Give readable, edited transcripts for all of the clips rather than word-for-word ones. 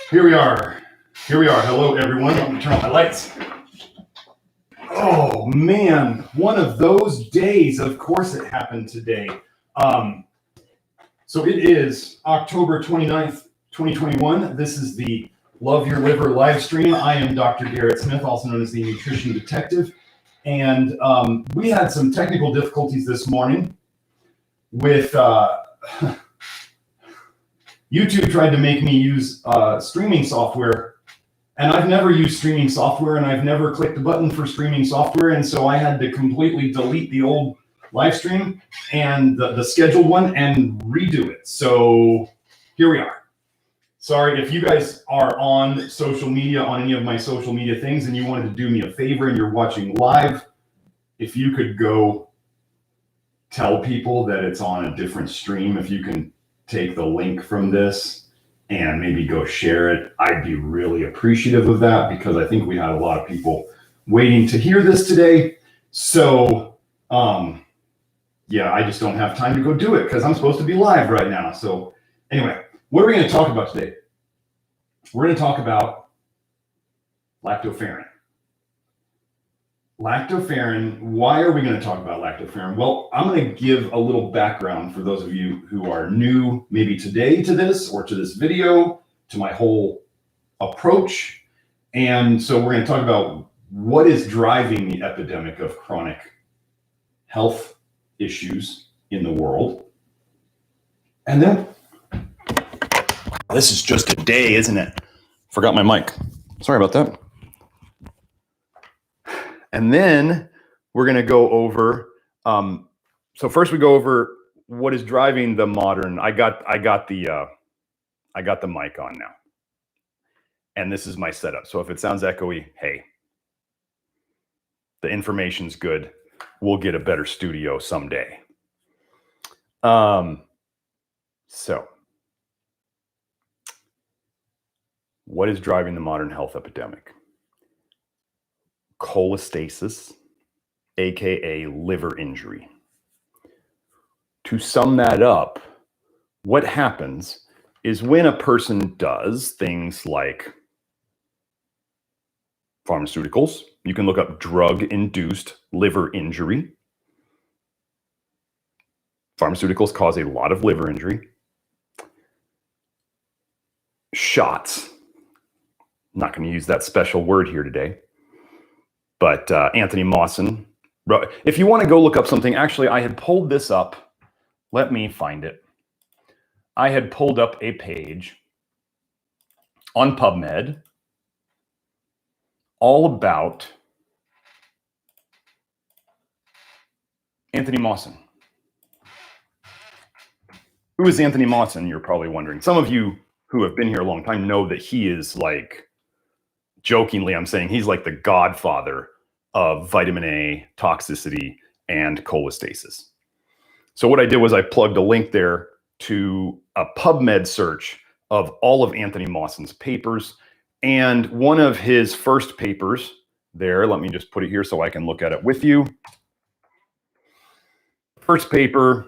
Here we are. Here we are. Hello, everyone. Let me turn on my lights. Oh, man. One of those days. Of course it happened today. So it is October 29th, 2021. This is the Love Your Liver live stream. I am Dr. Garrett Smith, also known as the Nutrition Detective. And we had some technical difficulties this morning with YouTube tried to make me use streaming software, and I've never used streaming software, and I've never clicked the button for streaming software, and so I had to completely delete the old live stream and the scheduled one and redo it. So here we are. Sorry if you guys are on social media, on any of my social media things, and you wanted to do me a favor and you're watching live, if you could go tell people that it's on a different stream, if you can take the link from this and maybe go share it, I'd be really appreciative of that, because I think we had a lot of people waiting to hear this today. So yeah, I just don't have time to go do it because I'm supposed to be live right now. So anyway, what are we going to talk about today? We're going to talk about lactoferrin. Lactoferrin, why are we going to talk about lactoferrin? Well, I'm going to give a little background for those of you who are new, maybe today to this or to this video, to my whole approach. And so we're going to talk about what is driving the epidemic of chronic health issues in the world. And then, this is just a day, isn't it? Forgot my mic. Sorry about that. And then we're going to go over, so first we go over what is driving the modern, I got the mic on now. And this is my setup. So if it sounds echoey, hey, the information's good. We'll get a better studio someday. So what is driving the modern health epidemic? Cholestasis, aka liver injury. To sum that up, what happens is when a person does things like pharmaceuticals, you can look up drug-induced liver injury. Pharmaceuticals cause a lot of liver injury. Shots. I'm not going to use that special word here today. But Anthony Mawson, if you want to go look up something, actually, I had pulled this up. Let me find it. I had pulled up a page on PubMed all about Anthony Mawson. Who is Anthony Mawson, you're probably wondering. Some of you who have been here a long time know that he is like, jokingly, I'm saying he's like the godfather of vitamin A, toxicity, and cholestasis. So what I did was I plugged a link there to a PubMed search of all of Anthony Mawson's papers. And one of his first papers there, let me just put it here so I can look at it with you. First paper,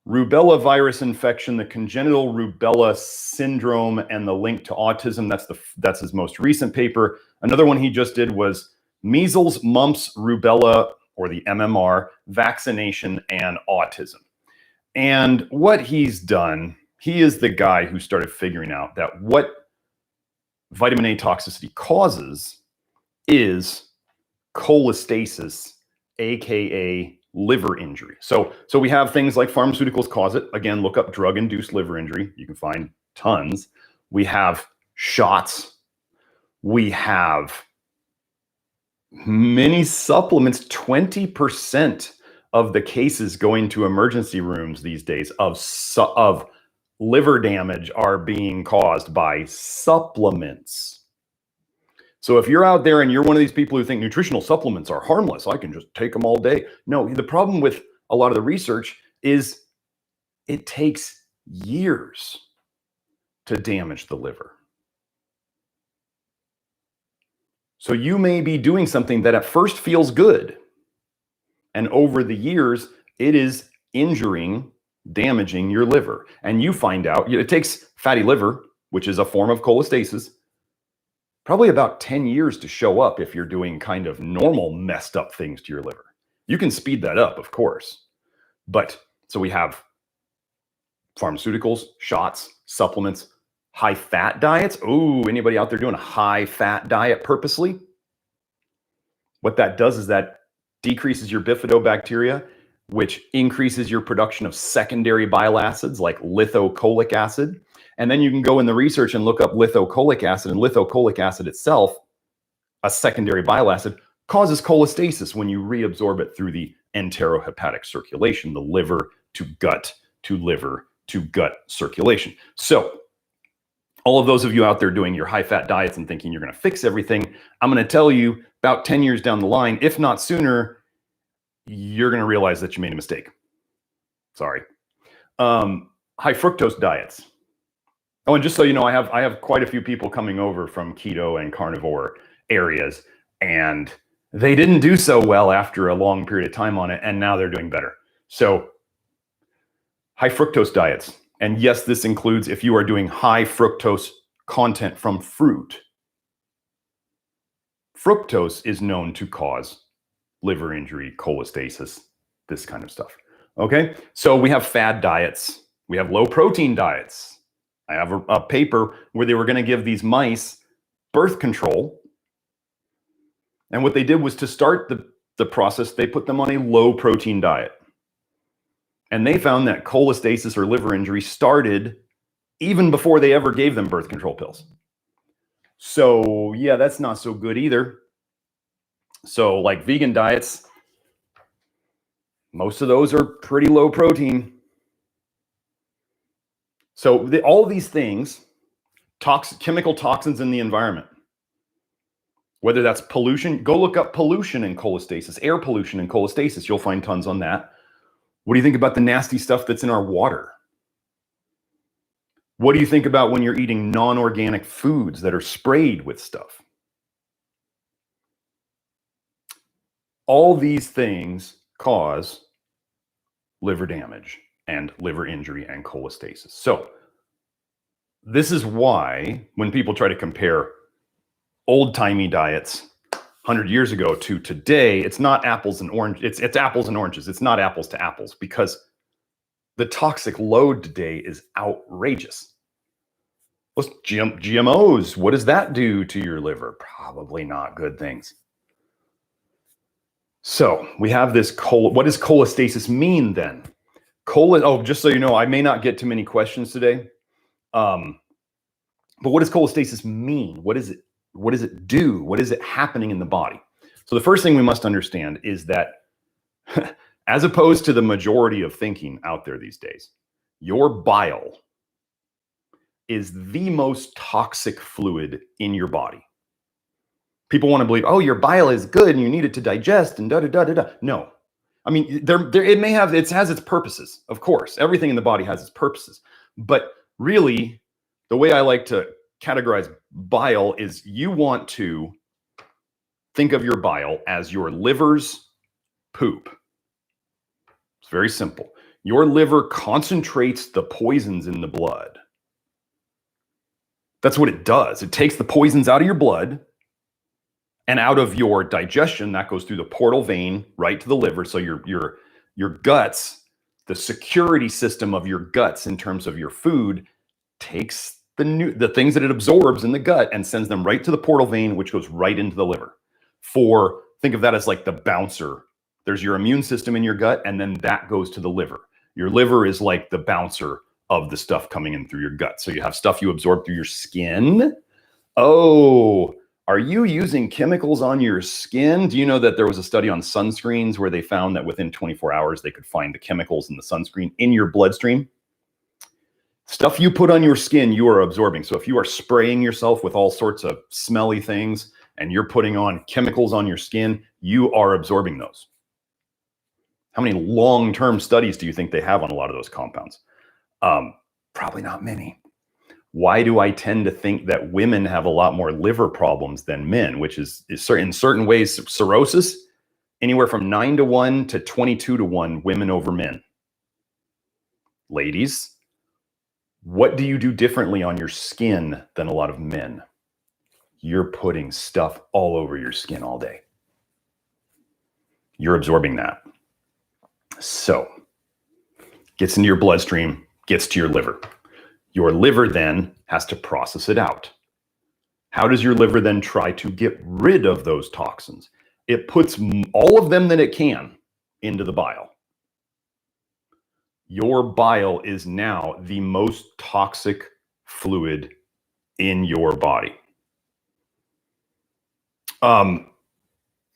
Rubella virus infection, the congenital rubella syndrome and the link to autism. That's his most recent paper. Another one he just did was measles, mumps, rubella, or the MMR, vaccination and autism. And what he's done, he is the guy who started figuring out that what vitamin A toxicity causes is cholestasis, aka liver injury. So we have things like pharmaceuticals cause it. Again, look up drug-induced liver injury. You can find tons. We have shots. We have many supplements. 20% of the cases going to emergency rooms these days of liver damage are being caused by supplements. So if you're out there and you're one of these people who think nutritional supplements are harmless, I can just take them all day. No, the problem with a lot of the research is it takes years to damage the liver. So you may be doing something that at first feels good, and over the years, it is injuring, damaging your liver. And you find out, it takes fatty liver, which is a form of cholestasis, probably about 10 years to show up if you're doing kind of normal messed up things to your liver. You can speed that up, of course. But so we have pharmaceuticals, shots, supplements, high fat diets. Oh, anybody out there doing a high fat diet purposely? What that does is that decreases your bifidobacteria, which increases your production of secondary bile acids like lithocholic acid. And then you can go in the research and look up lithocholic acid, and lithocholic acid itself, a secondary bile acid, causes cholestasis when you reabsorb it through the enterohepatic circulation, the liver to gut to liver to gut circulation. So all of those of you out there doing your high fat diets and thinking you're going to fix everything, I'm going to tell you about 10 years down the line, if not sooner, you're going to realize that you made a mistake. Sorry. High fructose diets. Oh, and just so you know, I have quite a few people coming over from keto and carnivore areas, and they didn't do so well after a long period of time on it, and now they're doing better. So high fructose diets. And yes, this includes if you are doing high fructose content from fruit. Fructose is known to cause liver injury, cholestasis, this kind of stuff. Okay, so we have fad diets. We have low protein diets. I have a paper where they were going to give these mice birth control. And what they did was to start the process, they put them on a low protein diet. And they found that cholestasis or liver injury started even before they ever gave them birth control pills. So yeah, that's not so good either. So like vegan diets, most of those are pretty low protein. So all these things, chemical toxins in the environment, whether that's pollution, go look up pollution and cholestasis, air pollution and cholestasis. You'll find tons on that. What do you think about the nasty stuff that's in our water? What do you think about when you're eating non-organic foods that are sprayed with stuff? All these things cause liver damage and liver injury and cholestasis. So this is why when people try to compare old-timey diets 100 years ago to today, it's not apples and oranges. It's apples and oranges. It's not apples to apples, because the toxic load today is outrageous. What's GMOs? What does that do to your liver? Probably not good things. So we have this what does cholestasis mean then? Just so you know, I may not get too many questions today. But what does cholestasis mean? What is it? What does it do? What is it happening in the body? So the first thing we must understand is that as opposed to the majority of thinking out there these days, your bile is the most toxic fluid in your body. People want to believe, oh, your bile is good and you need it to digest and da-da-da-da-da. No. I mean, it has its purposes, of course. Everything in the body has its purposes. But really, the way I like to categorize bile is you want to think of your bile as your liver's poop. It's very simple. Your liver concentrates the poisons in the blood. That's what it does. It takes the poisons out of your blood and out of your digestion. That goes through the portal vein right to the liver. So your guts, the security system of your guts in terms of your food, takes the things that it absorbs in the gut and sends them right to the portal vein, which goes right into the liver. Think of that as like the bouncer. There's your immune system in your gut, and then that goes to the liver. Your liver is like the bouncer of the stuff coming in through your gut. So you have stuff you absorb through your skin. Oh, are you using chemicals on your skin? Do you know that there was a study on sunscreens where they found that within 24 hours, they could find the chemicals in the sunscreen in your bloodstream? Stuff you put on your skin, you are absorbing. So if you are spraying yourself with all sorts of smelly things and you're putting on chemicals on your skin, you are absorbing those. How many long-term studies do you think they have on a lot of those compounds? Probably not many. Why do I tend to think that women have a lot more liver problems than men, which is in certain ways cirrhosis, anywhere from 9-to-1 to 22-to-1 women over men. Ladies, What do you do differently on your skin than a lot of men? You're putting stuff all over your skin all day. You're absorbing that. So, gets into your bloodstream, gets to your liver. Your liver then has to process it out. How does your liver then try to get rid of those toxins? It puts all of them that it can into the bile. Your bile is now the most toxic fluid in your body.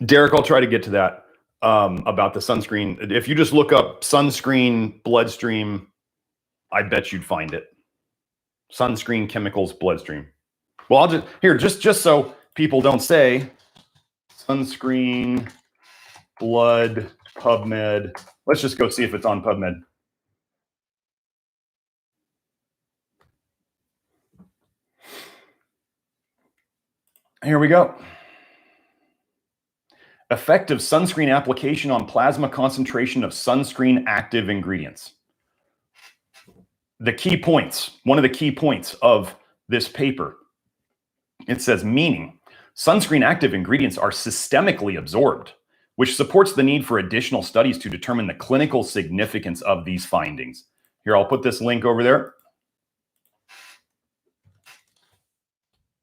Derek, I'll try to get to that about the sunscreen. If you just look up sunscreen, bloodstream, I bet you'd find it. Sunscreen, chemicals, bloodstream. Well, I'll just so people don't say sunscreen, blood, PubMed. Let's just go see if it's on PubMed. Here we go. Effective sunscreen application on plasma concentration of sunscreen active ingredients. The key points, one of the key points of this paper, it says, meaning sunscreen active ingredients are systemically absorbed, which supports the need for additional studies to determine the clinical significance of these findings. Here, I'll put this link over there.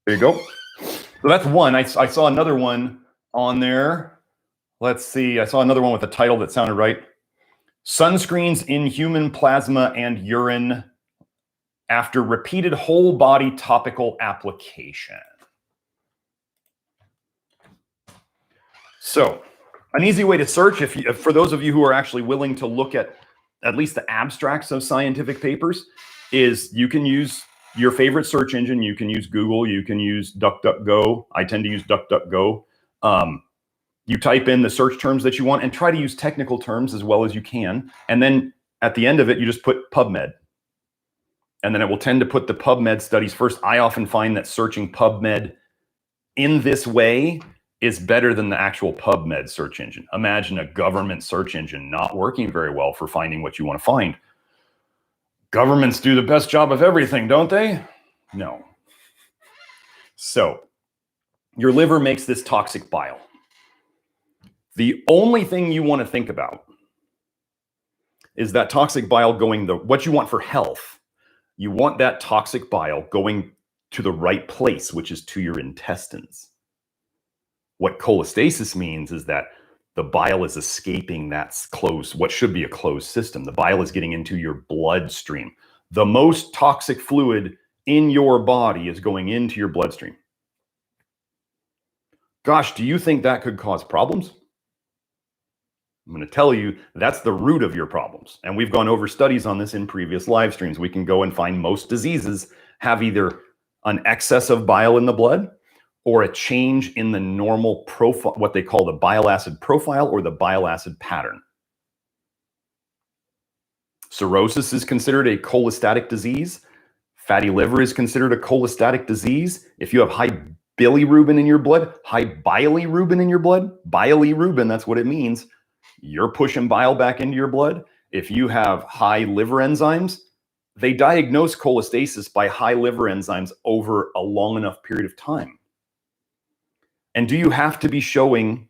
There you go. So that's one. I saw another one on there. Let's see. I saw another one with a title that sounded right. Sunscreens in human plasma and urine after repeated whole body topical application. So an easy way to search, for those of you who are actually willing to look at least the abstracts of scientific papers, is you can use your favorite search engine. You can use Google. You can use DuckDuckGo. I tend to use DuckDuckGo. You type in the search terms that you want and try to use technical terms as well as you can. And then at the end of it, you just put PubMed. And then it will tend to put the PubMed studies first. I often find that searching PubMed in this way is better than the actual PubMed search engine. Imagine a government search engine not working very well for finding what you want to find. Governments do the best job of everything, don't they? No. So your liver makes this toxic bile. The only thing you want to think about is that toxic bile going what you want for health. You want that toxic bile going to the right place, which is to your intestines. What cholestasis means is that the bile is escaping that closed, what should be a closed system. The bile is getting into your bloodstream. The most toxic fluid in your body is going into your bloodstream. Gosh, do you think that could cause problems? I'm going to tell you that's the root of your problems. And we've gone over studies on this in previous live streams. We can go and find most diseases have either an excess of bile in the blood or a change in the normal profile, what they call the bile acid profile or the bile acid pattern. Cirrhosis is considered a cholestatic disease. Fatty liver is considered a cholestatic disease. If you have high bilirubin in your blood, high bilirubin in your blood, bilirubin, that's what it means. You're pushing bile back into your blood. If you have high liver enzymes, they diagnose cholestasis by high liver enzymes over a long enough period of time. And do you have to be showing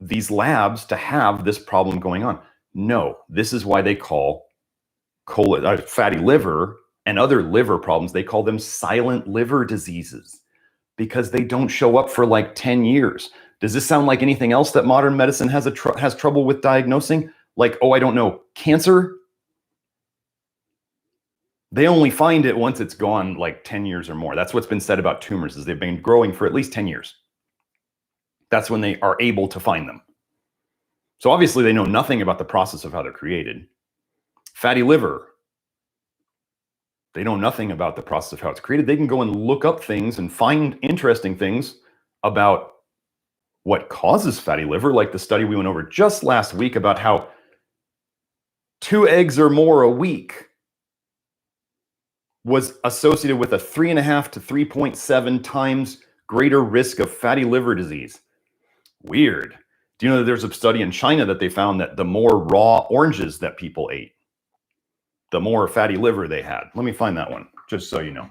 these labs to have this problem going on? No, this is why they call fatty liver and other liver problems, they call them silent liver diseases because they don't show up for like 10 years. Does this sound like anything else that modern medicine has trouble with diagnosing? Like, oh, I don't know, cancer? They only find it once it's gone like 10 years or more. That's what's been said about tumors, is they've been growing for at least 10 years. That's when they are able to find them. So obviously they know nothing about the process of how they're created. Fatty liver, they know nothing about the process of how it's created. They can go and look up things and find interesting things about what causes fatty liver, like the study we went over just last week about how 2 eggs or more a week was associated with a 3.5 to 3.7 times greater risk of fatty liver disease. Weird. Do you know that there's a study in China that they found that the more raw oranges that people ate, the more fatty liver they had. Let me find that one, just so you know.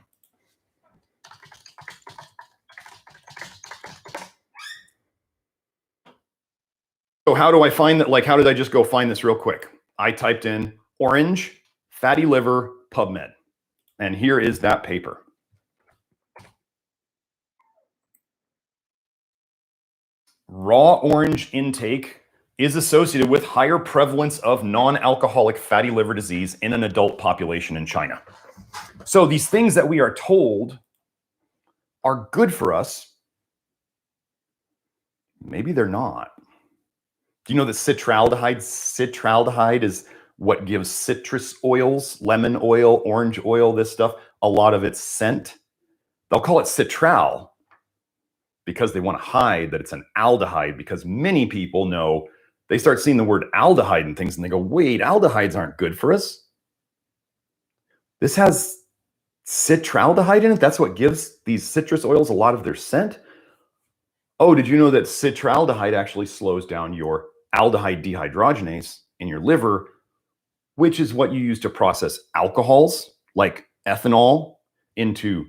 So how do I find that? Like, how did I just go find this real quick? I typed in orange, fatty liver, PubMed. And here is that paper. Raw orange intake is associated with higher prevalence of non-alcoholic fatty liver disease in an adult population in China. So these things that we are told are good for us, maybe they're not. Do you know that citraldehyde is what gives citrus oils, lemon oil, orange oil, this stuff, a lot of its scent? They'll call it citral because they want to hide that it's an aldehyde, because many people know, they start seeing the word aldehyde and things and they go, wait, aldehydes aren't good for us. This has citraldehyde in it. That's what gives these citrus oils a lot of their scent. Oh, did you know that citraldehyde actually slows down your aldehyde dehydrogenase in your liver, which is what you use to process alcohols like ethanol into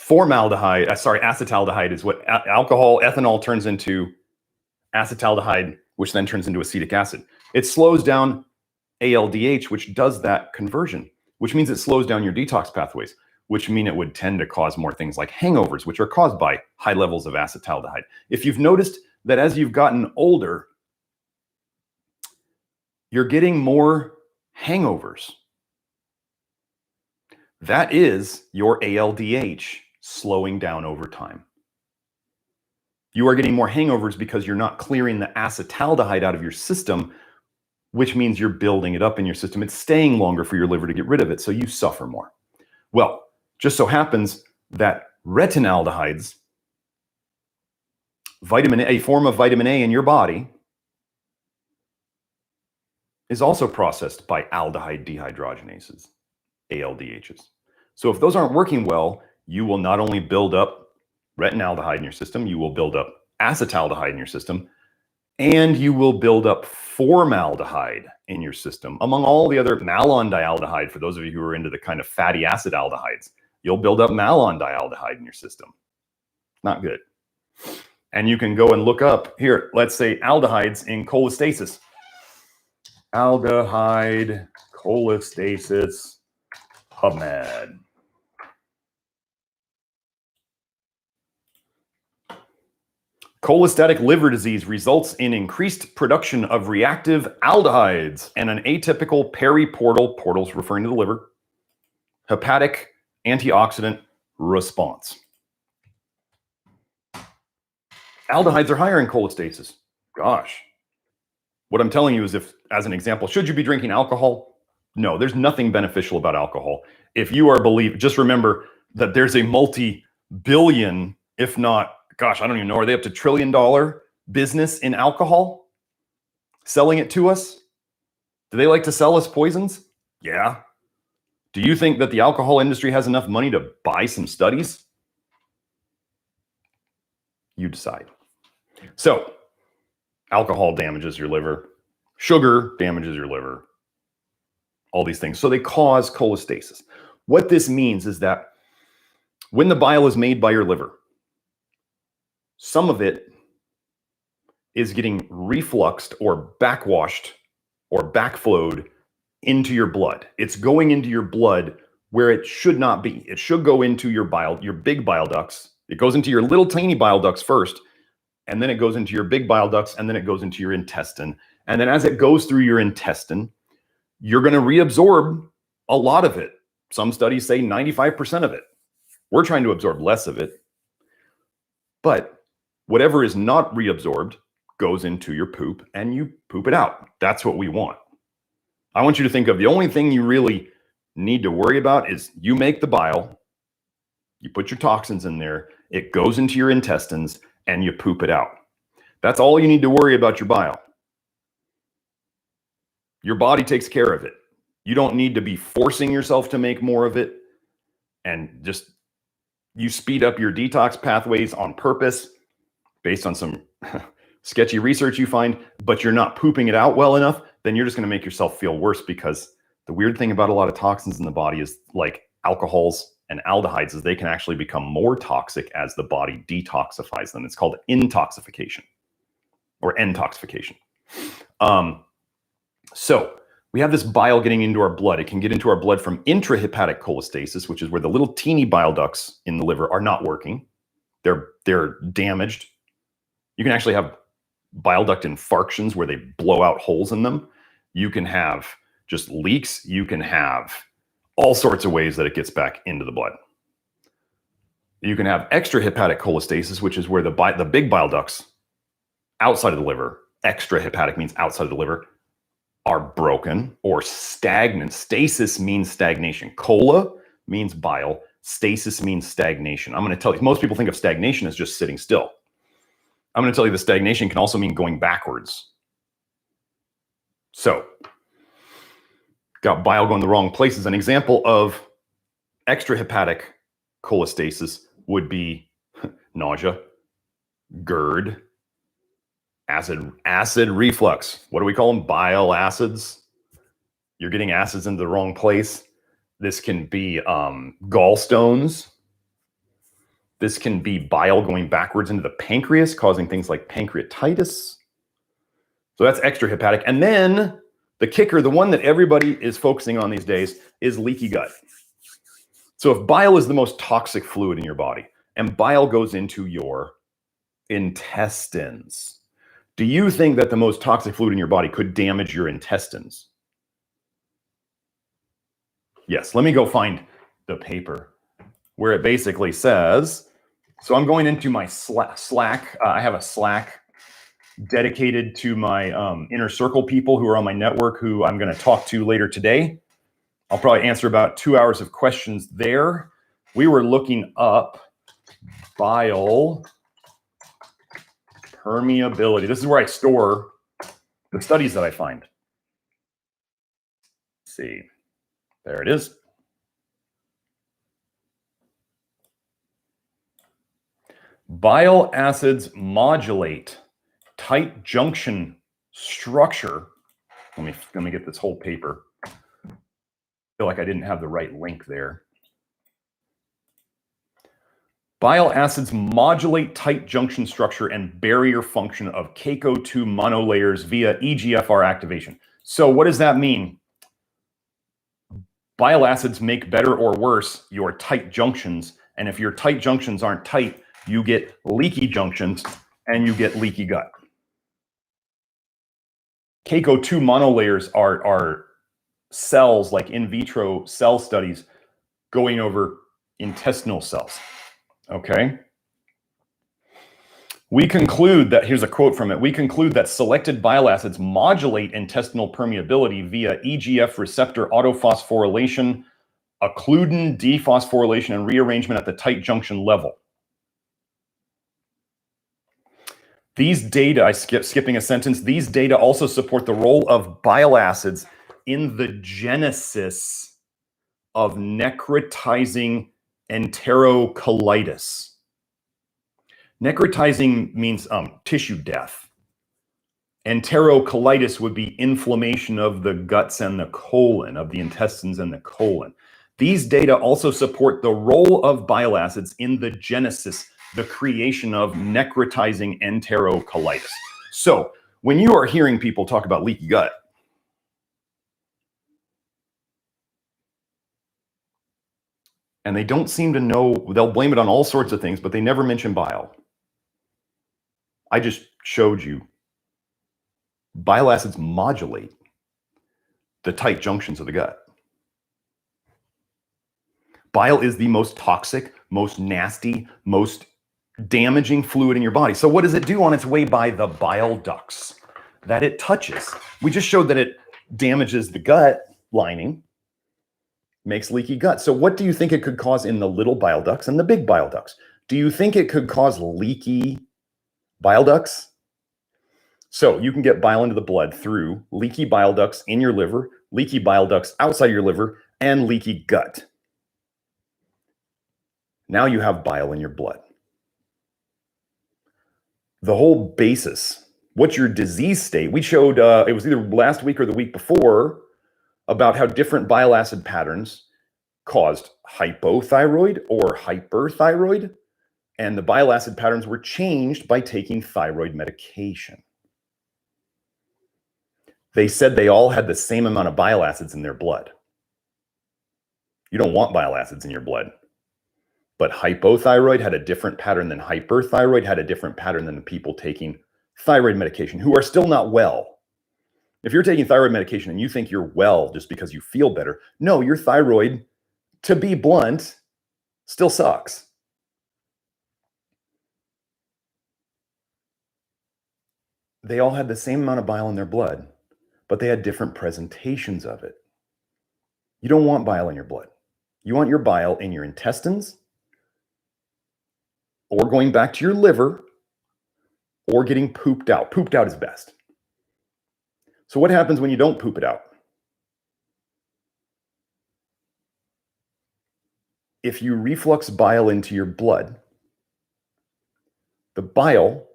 acetaldehyde is what ethanol turns into acetaldehyde, which then turns into acetic acid. It slows down ALDH, which does that conversion, which means it slows down your detox pathways, which mean it would tend to cause more things like hangovers, which are caused by high levels of acetaldehyde. If you've noticed that as you've gotten older, you're getting more hangovers, that is your ALDH slowing down over time. You are getting more hangovers because you're not clearing the acetaldehyde out of your system, which means you're building it up in your system. It's staying longer for your liver to get rid of it, so you suffer more. Well, just so happens that retinaldehydes, a form of vitamin A in your body, is also processed by aldehyde dehydrogenases, ALDHs. So if those aren't working well, you will not only build up retinaldehyde in your system, you will build up acetaldehyde in your system, and you will build up formaldehyde in your system, among all the other malondialdehyde. For those of you who are into the kind of fatty acid aldehydes, you'll build up malondialdehyde in your system. Not good. And you can go and look up here, let's say aldehydes in cholestasis. Aldehyde, cholestasis, PubMed. Cholestatic liver disease results in increased production of reactive aldehydes and an atypical periportal, portals referring to the liver, hepatic antioxidant response. Aldehydes are higher in cholestasis. Gosh. What I'm telling you is, if, as an example, should you be drinking alcohol? No, there's nothing beneficial about alcohol. If you are just remember that there's a multi-billion, if not, gosh, I don't even know, are they up to $1 trillion business in alcohol? Selling it to us? Do they like to sell us poisons? Yeah. Do you think that the alcohol industry has enough money to buy some studies? You decide. So, alcohol damages your liver. Sugar damages your liver. All these things. So they cause cholestasis. What this means is that when the bile is made by your liver, some of it is getting refluxed or backwashed or backflowed into your blood. It's going into your blood where it should not be. It should go into your big bile ducts. It goes into your little tiny bile ducts first, and then it goes into your big bile ducts, and then it goes into your intestine. And then as it goes through your intestine, you're going to reabsorb a lot of it. Some studies say 95% of it. We're trying to absorb less of it. But whatever is not reabsorbed goes into your poop, and you poop it out. That's what we want. I want you to think of the only thing you really need to worry about is you make the bile, you put your toxins in there, it goes into your intestines, and you poop it out. That's all you need to worry about your bile. Your body takes care of it. You don't need to be forcing yourself to make more of it, and just you speed up your detox pathways on purpose based on some sketchy research you find, but you're not pooping it out well enough. then you're just going to make yourself feel worse, because the weird thing about a lot of toxins in the body is, like alcohols and aldehydes, is they can actually become more toxic as the body detoxifies them. It's called intoxification or entoxification. So we have this bile getting into our blood. It can get into our blood from intrahepatic cholestasis, which is where the little teeny bile ducts in the liver are not working. They're damaged. You can actually have bile duct infarctions where they blow out holes in them. You can have just leaks. You can have all sorts of ways that it gets back into the blood. You can have extrahepatic cholestasis, which is where the big bile ducts outside of the liver, extrahepatic means outside of the liver, are broken or stagnant. Stasis means stagnation. Cola means bile. Stasis means stagnation. I'm going to tell you, most people think of stagnation as just sitting still. I'm going to tell you the stagnation can also mean going backwards. So, got bile going the wrong places. An example of extrahepatic cholestasis would be nausea, GERD, acid reflux. What do we call them? Bile acids. You're getting acids into the wrong place. This can be gallstones. This can be bile going backwards into the pancreas, causing things like pancreatitis. So that's extrahepatic. And then the kicker, the one that everybody is focusing on these days, is leaky gut. So if bile is the most toxic fluid in your body, and bile goes into your intestines, do you think that the most toxic fluid in your body could damage your intestines? Yes, let me go find the paper where it basically says, so I'm going into my Slack. I have a Slack dedicated to my inner circle people who are on my network, who I'm going to talk to later today. I'll probably answer about 2 hours of questions there. We were looking up bile permeability. This is where I store the studies that I find. Let's see. There it is. Bile acids modulate tight junction structure. Let me get this whole paper. I feel like I didn't have the right link there. Bile acids modulate tight junction structure and barrier function of Caco2 monolayers via EGFR activation. So what does that mean? Bile acids make better or worse your tight junctions. And if your tight junctions aren't tight, you get leaky junctions and you get leaky gut. Caco2 monolayers are cells, like in vitro cell studies going over intestinal cells. Okay. We conclude that, here's a quote from it, we conclude that selected bile acids modulate intestinal permeability via EGF receptor autophosphorylation, occludin dephosphorylation, and rearrangement at the tight junction level. These data, skipping a sentence, these data also support the role of bile acids in the genesis of necrotizing enterocolitis. Necrotizing means tissue death. Enterocolitis would be inflammation of the guts and the colon, of the intestines and the colon. These data also support the role of bile acids in the genesis, the creation of necrotizing enterocolitis. So when you are hearing people talk about leaky gut, and they don't seem to know, they'll blame it on all sorts of things, but they never mention bile. I just showed you bile acids modulate the tight junctions of the gut. Bile is the most toxic, most nasty, most damaging fluid in your body. So what does it do on its way by the bile ducts that it touches? We just showed that it damages the gut lining, makes leaky gut. So what do you think it could cause in the little bile ducts and the big bile ducts? Do you think it could cause leaky bile ducts? So you can get bile into the blood through leaky bile ducts in your liver, leaky bile ducts outside your liver, and leaky gut. Now you have bile in your blood. The whole basis, what's your disease state. We showed, it was either last week or the week before, about how different bile acid patterns caused hypothyroid or hyperthyroid. And the bile acid patterns were changed by taking thyroid medication. They said they all had the same amount of bile acids in their blood. You don't want bile acids in your blood. But hypothyroid had a different pattern than hyperthyroid, had a different pattern than the people taking thyroid medication who are still not well. If you're taking thyroid medication and you think you're well just because you feel better, no, your thyroid, to be blunt, still sucks. They all had the same amount of bile in their blood, but they had different presentations of it. You don't want bile in your blood. You want your bile in your intestines, or going back to your liver, or getting pooped out. Pooped out is best. So what happens when you don't poop it out? If you reflux bile into your blood, the bile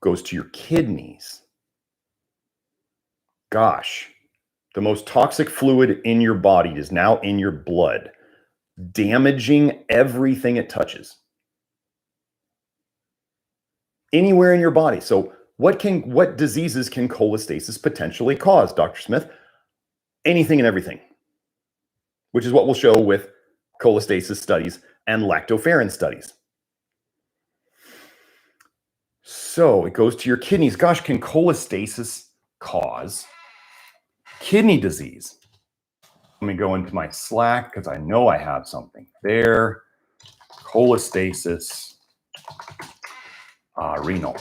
goes to your kidneys. Gosh, the most toxic fluid in your body is now in your blood, damaging everything it touches. Anywhere in your body. So what diseases can cholestasis potentially cause, Dr. Smith? Anything and everything, which is what we'll show with cholestasis studies and lactoferrin studies. So it goes to your kidneys. Gosh, can cholestasis cause kidney disease? Let me go into my Slack because I know I have something there. Cholestasis. Renal.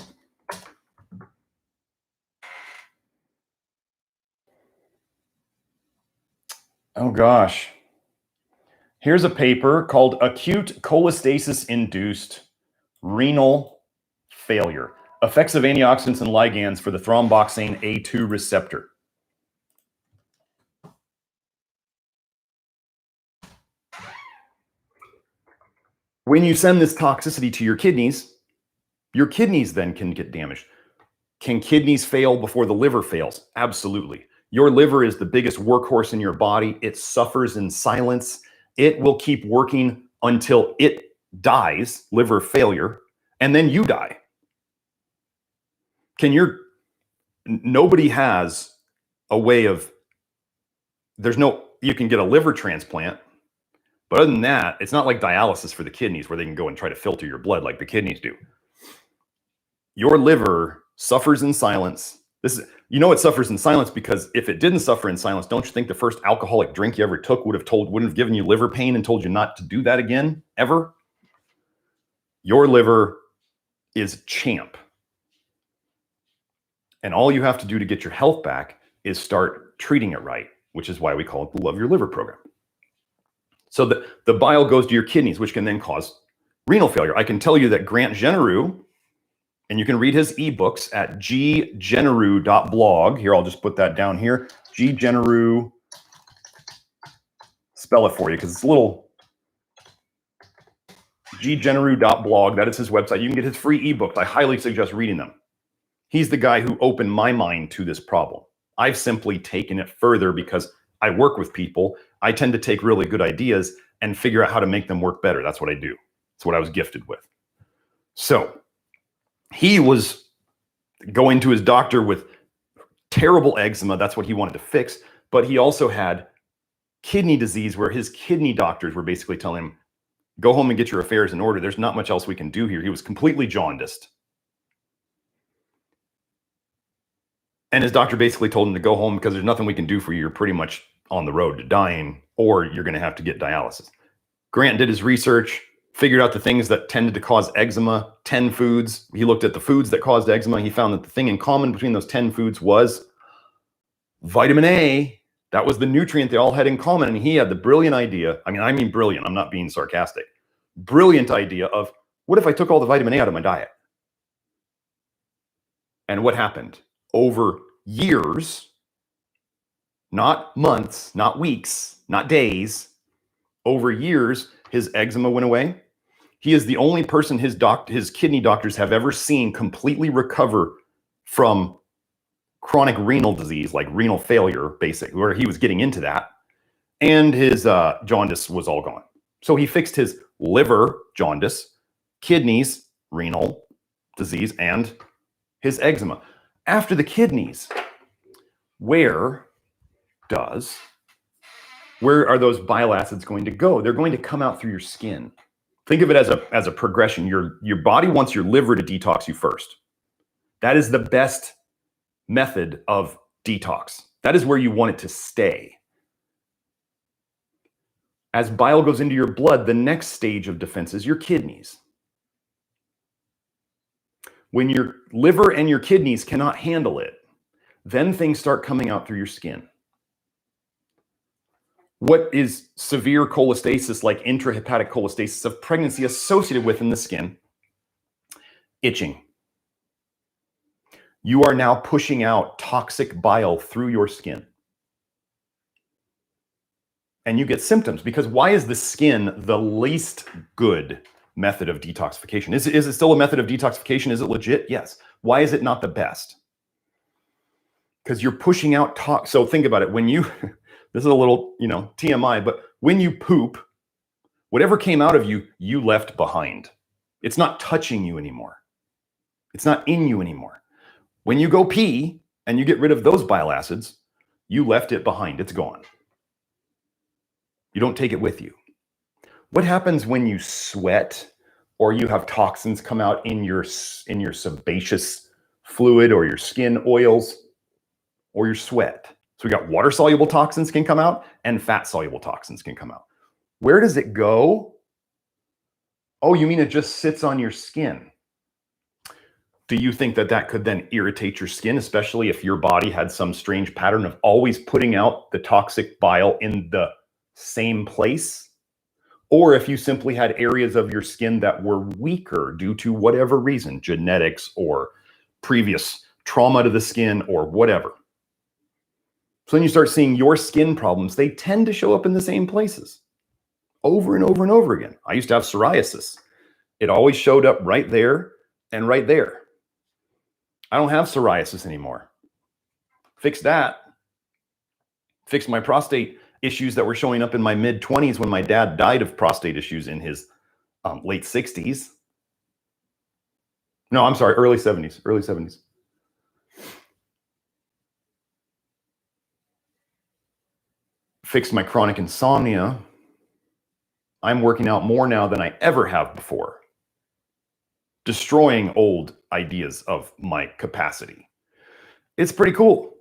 Oh gosh. Here's a paper called Acute Cholestasis-Induced Renal Failure. Effects of antioxidants and ligands for the thromboxane A2 receptor. When you send this toxicity to your kidneys then can get damaged. Can kidneys fail before the liver fails? Absolutely. Your liver is the biggest workhorse in your body. It suffers in silence. It will keep working until it dies, liver failure, and then you die. Nobody has a way of, you can get a liver transplant, but other than that, it's not like dialysis for the kidneys where they can go and try to filter your blood like the kidneys do. Your liver suffers in silence. It suffers in silence because if it didn't suffer in silence, don't you think the first alcoholic drink you ever took wouldn't have given you liver pain and told you not to do that again, ever? Your liver is champ. And all you have to do to get your health back is start treating it right, which is why we call it the Love Your Liver program. So the bile goes to your kidneys, which can then cause renal failure. I can tell you that Grant Genereux, and you can read his ebooks at ggenereux.blog. Here, I'll just put that down here. Genereux, spell it for you because it's a little. ggenereux.blog, that is his website. You can get his free ebooks. I highly suggest reading them. He's the guy who opened my mind to this problem. I've simply taken it further because I work with people. I tend to take really good ideas and figure out how to make them work better. That's what I do. That's what I was gifted with. So he was going to his doctor with terrible eczema. That's what he wanted to fix. But he also had kidney disease where his kidney doctors were basically telling him, go home and get your affairs in order. There's not much else we can do here. He was completely jaundiced. And his doctor basically told him to go home because there's nothing we can do for you. You're pretty much on the road to dying, or you're going to have to get dialysis. Grant did his research, figured out the things that tended to cause eczema, 10 foods. He looked at the foods that caused eczema. He found that the thing in common between those 10 foods was vitamin A. That was the nutrient they all had in common. And he had the brilliant idea. I mean brilliant. I'm not being sarcastic. Brilliant idea of, what if I took all the vitamin A out of my diet? And what happened? Over years, not months, not weeks, not days, over years, his eczema went away. He is the only person his kidney doctors have ever seen completely recover from chronic renal disease, like renal failure, basically, where he was getting into that. And his jaundice was all gone. So he fixed his liver jaundice, kidneys, renal disease, and his eczema. After the kidneys, where are those bile acids going to go? They're going to come out through your skin. Think of it as a progression. Your body wants your liver to detox you first. That is the best method of detox. That is where you want it to stay. As bile goes into your blood, the next stage of defense is your kidneys. When your liver and your kidneys cannot handle it, then things start coming out through your skin. What is severe cholestasis, like intrahepatic cholestasis of pregnancy, associated with in the skin? Itching. You are now pushing out toxic bile through your skin. And you get symptoms, because why is the skin the least good method of detoxification? Is it still a method of detoxification? Is it legit? Yes. Why is it not the best? Because you're pushing out tox. So think about it. When you, this is a little, TMI, but when you poop, whatever came out of you, you left behind. It's not touching you anymore. It's not in you anymore. When you go pee and you get rid of those bile acids, you left it behind. It's gone. You don't take it with you. What happens when you sweat or you have toxins come out in your sebaceous fluid or your skin oils or your sweat? So we got water-soluble toxins can come out and fat-soluble toxins can come out. Where does it go? Oh, you mean it just sits on your skin? Do you think that could then irritate your skin, especially if your body had some strange pattern of always putting out the toxic bile in the same place? Or if you simply had areas of your skin that were weaker due to whatever reason, genetics or previous trauma to the skin or whatever. So then you start seeing your skin problems. They tend to show up in the same places over and over and over again. I used to have psoriasis. It always showed up right there and right there. I don't have psoriasis anymore. Fixed that. Fixed my prostate issues that were showing up in my mid-20s when my dad died of prostate issues in his late 60s. No, I'm sorry, early 70s. Fixed my chronic insomnia. I'm working out more now than I ever have before. Destroying old ideas of my capacity. It's pretty cool.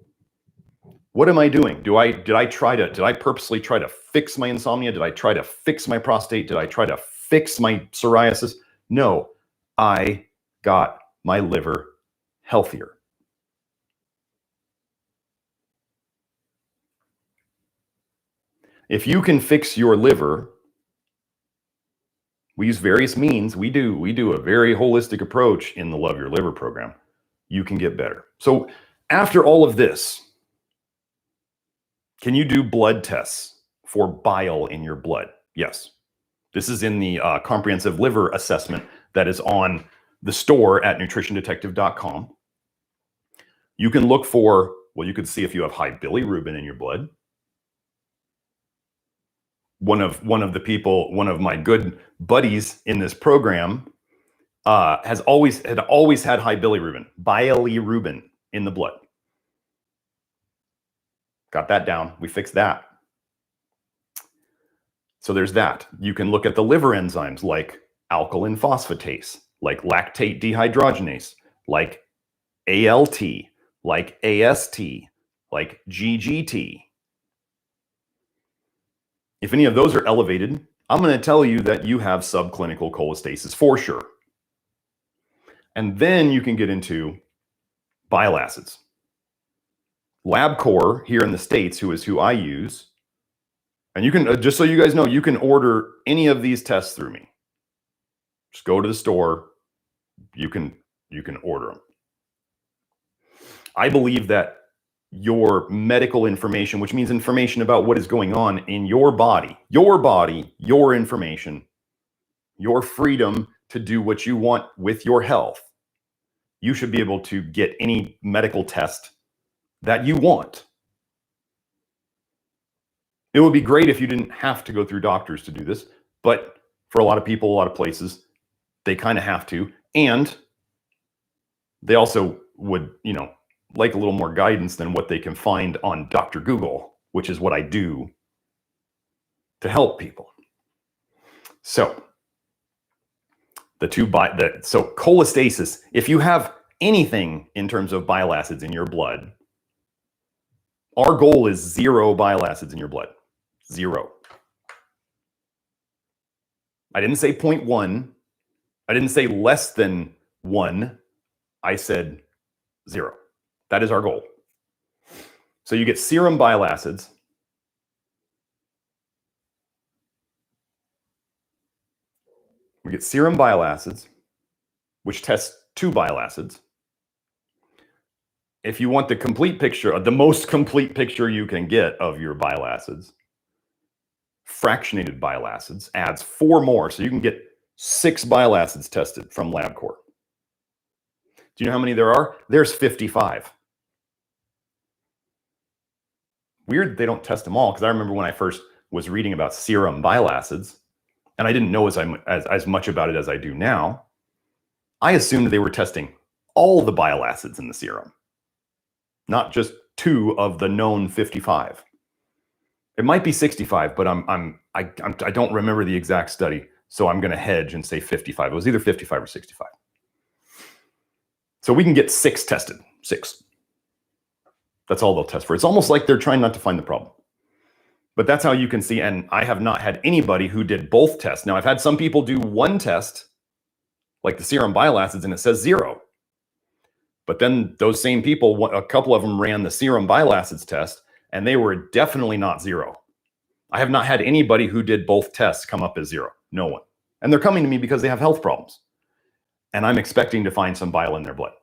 What am I doing? Did I purposely try to fix my insomnia? Did I try to fix my prostate? Did I try to fix my psoriasis? No, I got my liver healthier. If you can fix your liver, we use various means. We do a very holistic approach in the Love Your Liver program. You can get better. So after all of this, can you do blood tests for bile in your blood? Yes. This is in the comprehensive liver assessment that is on the store at nutritiondetective.com. You can look for, well, you could see if you have high bilirubin in your blood. One of my good buddies in this program had always had high bilirubin in the blood. Got that down. We fixed that. So there's that. You can look at the liver enzymes like alkaline phosphatase, like lactate dehydrogenase, like ALT, like AST, like GGT. If any of those are elevated, I'm going to tell you that you have subclinical cholestasis for sure. And then you can get into bile acids. LabCorp here in the States, who I use, and you can, just so you guys know, you can order any of these tests through me. Just go to the store. You can order them. I believe that your medical information, which means information about what is going on in your body, your information, your freedom to do what you want with your health, you should be able to get any medical test that you want. It would be great if you didn't have to go through doctors to do this, but for a lot of people, a lot of places, they kind of have to. And they also would, you know, like a little more guidance than what they can find on Dr. Google, which is what I do to help people. So so cholestasis, if you have anything in terms of bile acids in your blood, our goal is 0 bile acids in your blood. 0. I didn't say 0.1. I didn't say less than 1. I said 0. That is our goal. So you get serum bile acids. We get serum bile acids, which tests 2 bile acids. If you want the complete picture, the most complete picture you can get of your bile acids, fractionated bile acids adds 4 more. So you can get 6 bile acids tested from LabCorp. Do you know how many there are? There's 55. Weird they don't test them all, because I remember when I first was reading about serum bile acids, and I didn't know as much about it as I do now, I assumed they were testing all the bile acids in the serum, not just 2 of the known 55. It might be 65, but I don't remember the exact study, so I'm going to hedge and say 55. It was either 55 or 65. So we can get 6 tested. 6. That's all they'll test for. It's almost like they're trying not to find the problem. But that's how you can see, and I have not had anybody who did both tests. Now, I've had some people do one test, like the serum bile acids, and it says 0. But then those same people, a couple of them ran the serum bile acids test, and they were definitely not 0. I have not had anybody who did both tests come up as 0. No one. And they're coming to me because they have health problems. And I'm expecting to find some bile in their blood.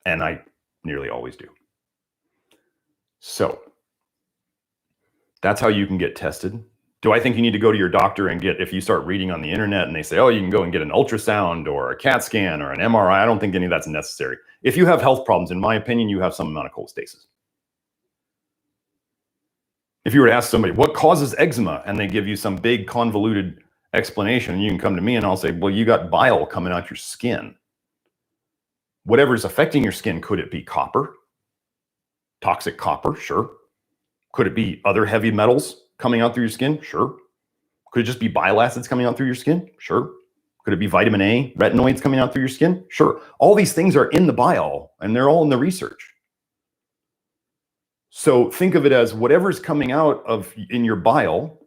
And I nearly always do. So that's how you can get tested. Do I think you need to go to your doctor and get, if you start reading on the internet and they say, oh, you can go and get an ultrasound or a CAT scan or an MRI, I don't think any of that's necessary. If you have health problems, in my opinion, you have some amount of cholestasis. If you were to ask somebody, what causes eczema? And they give you some big convoluted explanation, you can come to me and I'll say, well, you got bile coming out your skin. Whatever's affecting your skin, could it be copper? Toxic copper? Sure. Could it be other heavy metals coming out through your skin? Sure. Could it just be bile acids coming out through your skin? Sure. Could it be vitamin A, retinoids coming out through your skin? Sure. All these things are in the bile and they're all in the research. So think of it as whatever's coming out in your bile,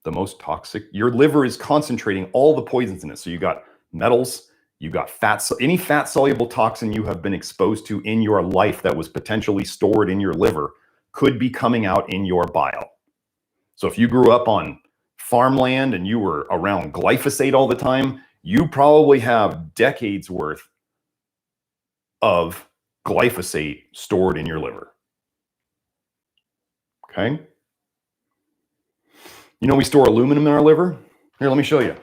the most toxic, your liver is concentrating all the poisons in it. So you got metals, you got fats, any fat soluble toxin you have been exposed to in your life that was potentially stored in your liver could be coming out in your bile. So if you grew up on farmland and you were around glyphosate all the time, you probably have decades worth of glyphosate stored in your liver. Okay. You know, we store aluminum in our liver. Here, let me show you.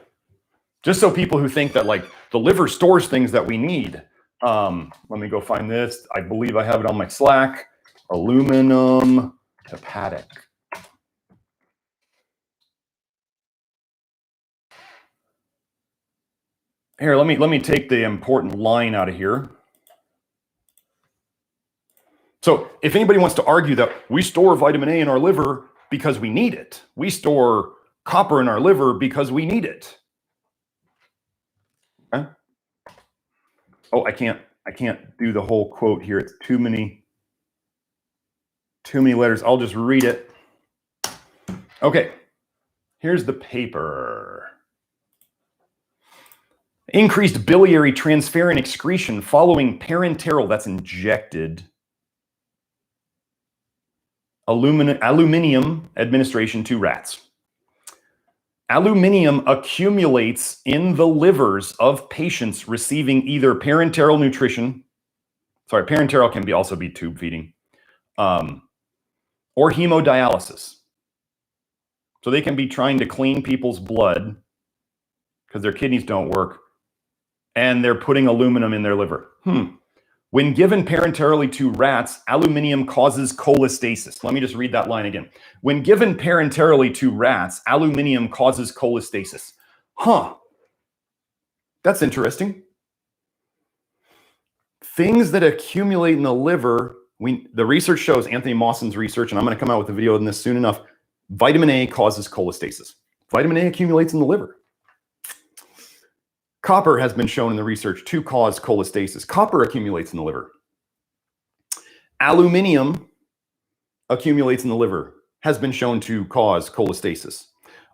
Just so people who think that like the liver stores things that we need. Let me go find this. I believe I have it on my Slack. Aluminum hepatic. Here, let me take the important line out of here. So if anybody wants to argue that we store vitamin A in our liver because we need it, we store copper in our liver because we need it. Okay? Oh, I can't do the whole quote here. It's too many letters. I'll just read it. Okay. Here's the paper. Increased biliary transferrin excretion following parenteral, that's injected, aluminium administration to rats. Aluminium accumulates in the livers of patients receiving either parenteral nutrition, parenteral can also be tube feeding, or hemodialysis. So they can be trying to clean people's blood because their kidneys don't work, And they're putting aluminum in their liver. When given parenterally to rats, aluminium causes cholestasis. Let me just read that line again. When given parenterally to rats, aluminium causes cholestasis. That's interesting. Things that accumulate in the liver, the research shows, Anthony Mawson's research, and I'm going to come out with a video on this soon enough, vitamin A causes cholestasis. Vitamin A accumulates in the liver. Copper has been shown in the research to cause cholestasis. Copper accumulates in the liver. Aluminium accumulates in the liver, has been shown to cause cholestasis.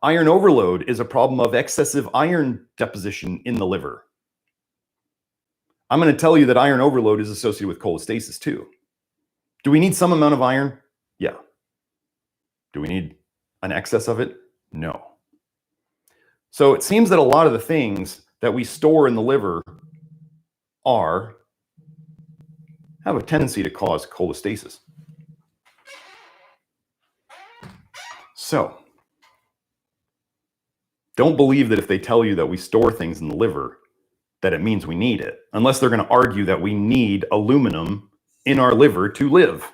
Iron overload is a problem of excessive iron deposition in the liver. I'm going to tell you that iron overload is associated with cholestasis too. Do we need some amount of iron? Yeah. Do we need an excess of it? No. So it seems that a lot of the things that we store in the liver have a tendency to cause cholestasis. So don't believe that if they tell you that we store things in the liver, that it means we need it, unless they're going to argue that we need aluminum in our liver to live.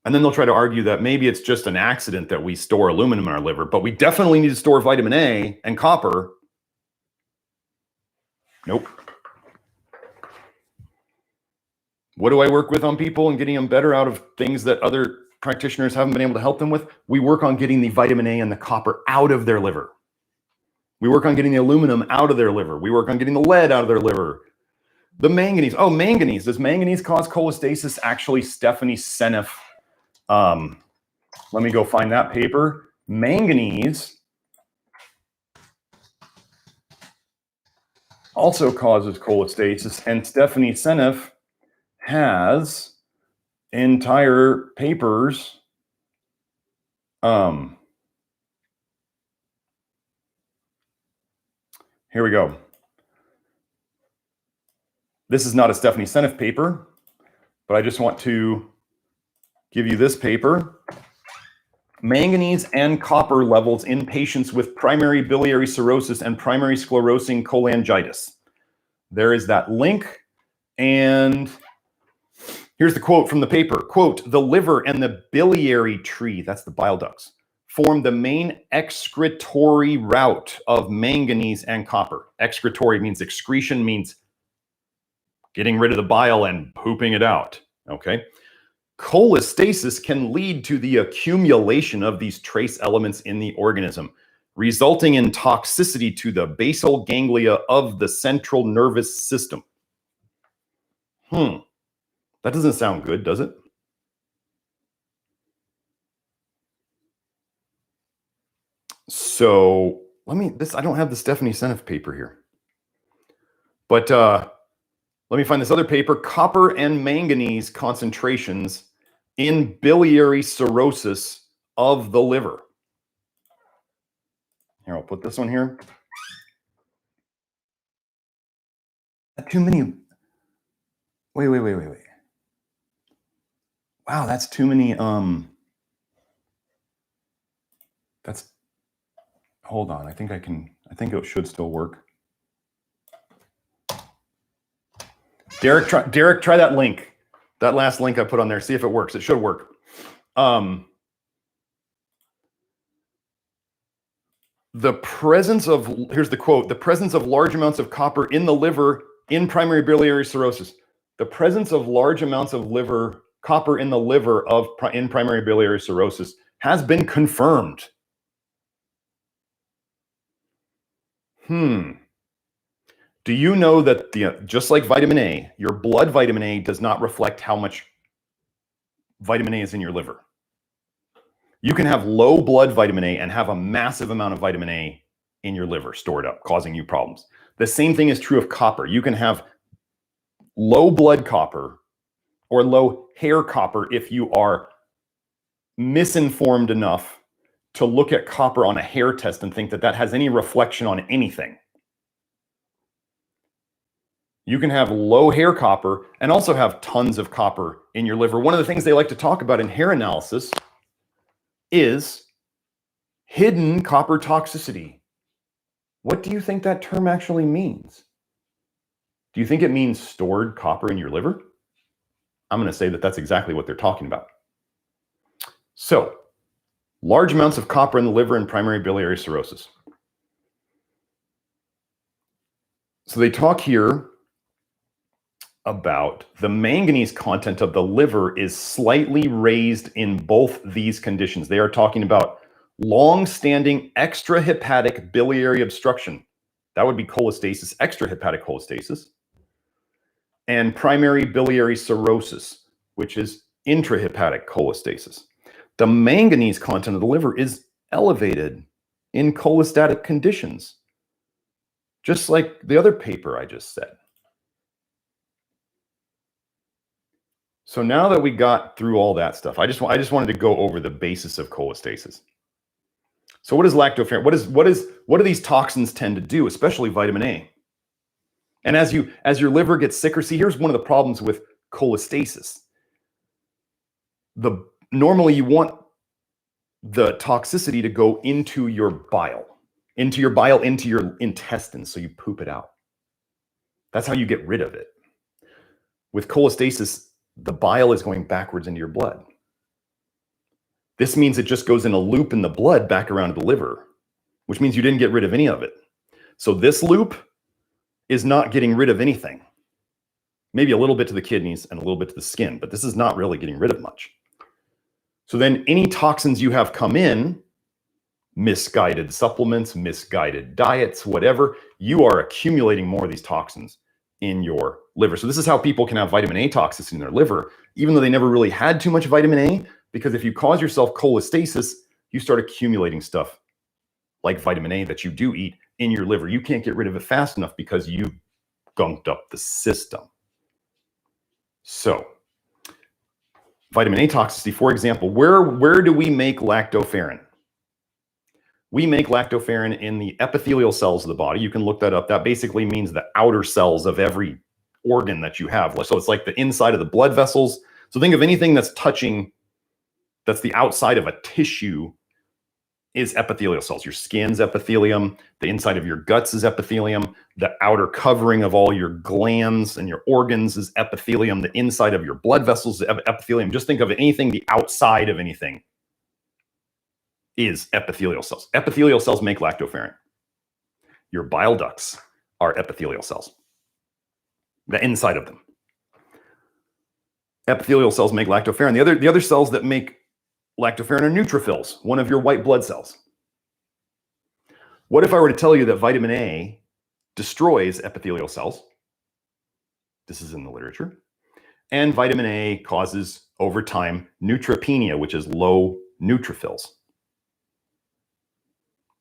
And then they'll try to argue that maybe it's just an accident that we store aluminum in our liver, but we definitely need to store vitamin A and copper. Nope. What do I work with on people and getting them better out of things that other practitioners haven't been able to help them with? We work on getting the vitamin A and the copper out of their liver. We work on getting the aluminum out of their liver. We work on getting the lead out of their liver. The manganese. Oh, manganese. Does manganese cause cholestasis? Actually, Stephanie Seneff. Let me go find that paper. Manganese also causes cholestasis, and Stephanie Seneff has entire papers. Here we go. This is not a Stephanie Seneff paper, but I just want to give you this paper. Manganese and copper levels in patients with primary biliary cirrhosis and primary sclerosing cholangitis. There is that link. And here's the quote from the paper. Quote, the liver and the biliary tree, that's the bile ducts, form the main excretory route of manganese and copper. Excretory means excretion, means getting rid of the bile and pooping it out, okay? Cholestasis can lead to the accumulation of these trace elements in the organism, resulting in toxicity to the basal ganglia of the central nervous system. That doesn't sound good, does it? So I don't have the Stephanie Seneff paper here, but let me find this other paper, copper and manganese concentrations in biliary cirrhosis of the liver. Here, I'll put this one here. Too many. Wait. Wow, that's too many. Hold on. I think it should still work. Derek, try that link. That last link I put on there. See if it works. It should work. The presence of, here's the quote, the presence of large amounts of copper in the liver in primary biliary cirrhosis. The presence of large amounts of copper in the liver in primary biliary cirrhosis has been confirmed. Do you know that just like vitamin A, your blood vitamin A does not reflect how much vitamin A is in your liver? You can have low blood vitamin A and have a massive amount of vitamin A in your liver stored up, causing you problems. The same thing is true of copper. You can have low blood copper or low hair copper if you are misinformed enough to look at copper on a hair test and think that that has any reflection on anything. You can have low hair copper and also have tons of copper in your liver. One of the things they like to talk about in hair analysis is hidden copper toxicity. What do you think that term actually means? Do you think it means stored copper in your liver? I'm going to say that that's exactly what they're talking about. So, large amounts of copper in the liver and primary biliary cirrhosis. So they talk here about the manganese content of the liver is slightly raised in both these conditions. They are talking about long-standing extrahepatic biliary obstruction. That would be cholestasis, extrahepatic cholestasis, and primary biliary cirrhosis, which is intrahepatic cholestasis. The manganese content of the liver is elevated in cholestatic conditions, just like the other paper I just said. So now that we got through all that stuff, I just wanted to go over the basis of cholestasis. So what is lactoferrin? What do these toxins tend to do, especially vitamin A? And as your liver gets sicker, see, here's one of the problems with cholestasis. Normally you want the toxicity to go into your bile, into your intestines, so you poop it out. That's how you get rid of it. With cholestasis, the bile is going backwards into your blood. This means it just goes in a loop in the blood back around to the liver, which means you didn't get rid of any of it. So this loop is not getting rid of anything. Maybe a little bit to the kidneys and a little bit to the skin, but this is not really getting rid of much. So then any toxins you have come in, misguided supplements, misguided diets, whatever, you are accumulating more of these toxins in your liver. So this is how people can have vitamin A toxicity in their liver, even though they never really had too much vitamin A, because if you cause yourself cholestasis, you start accumulating stuff like vitamin A that you do eat in your liver. You can't get rid of it fast enough because you've gunked up the system. So vitamin A toxicity, for example, where do we make lactoferrin? We make lactoferrin in the epithelial cells of the body. You can look that up. That basically means the outer cells of every organ that you have. So it's like the inside of the blood vessels. So think of anything that's touching, that's the outside of a tissue, is epithelial cells. Your skin's epithelium, the inside of your guts is epithelium, the outer covering of all your glands and your organs is epithelium, the inside of your blood vessels is epithelium. Just think of anything, the outside of anything is epithelial cells. Epithelial cells make lactoferrin. Your bile ducts are epithelial cells, the inside of them. Epithelial cells make lactoferrin. The other cells that make lactoferrin are neutrophils, one of your white blood cells. What if I were to tell you that vitamin A destroys epithelial cells? This is in the literature. And vitamin A causes, over time, neutropenia, which is low neutrophils.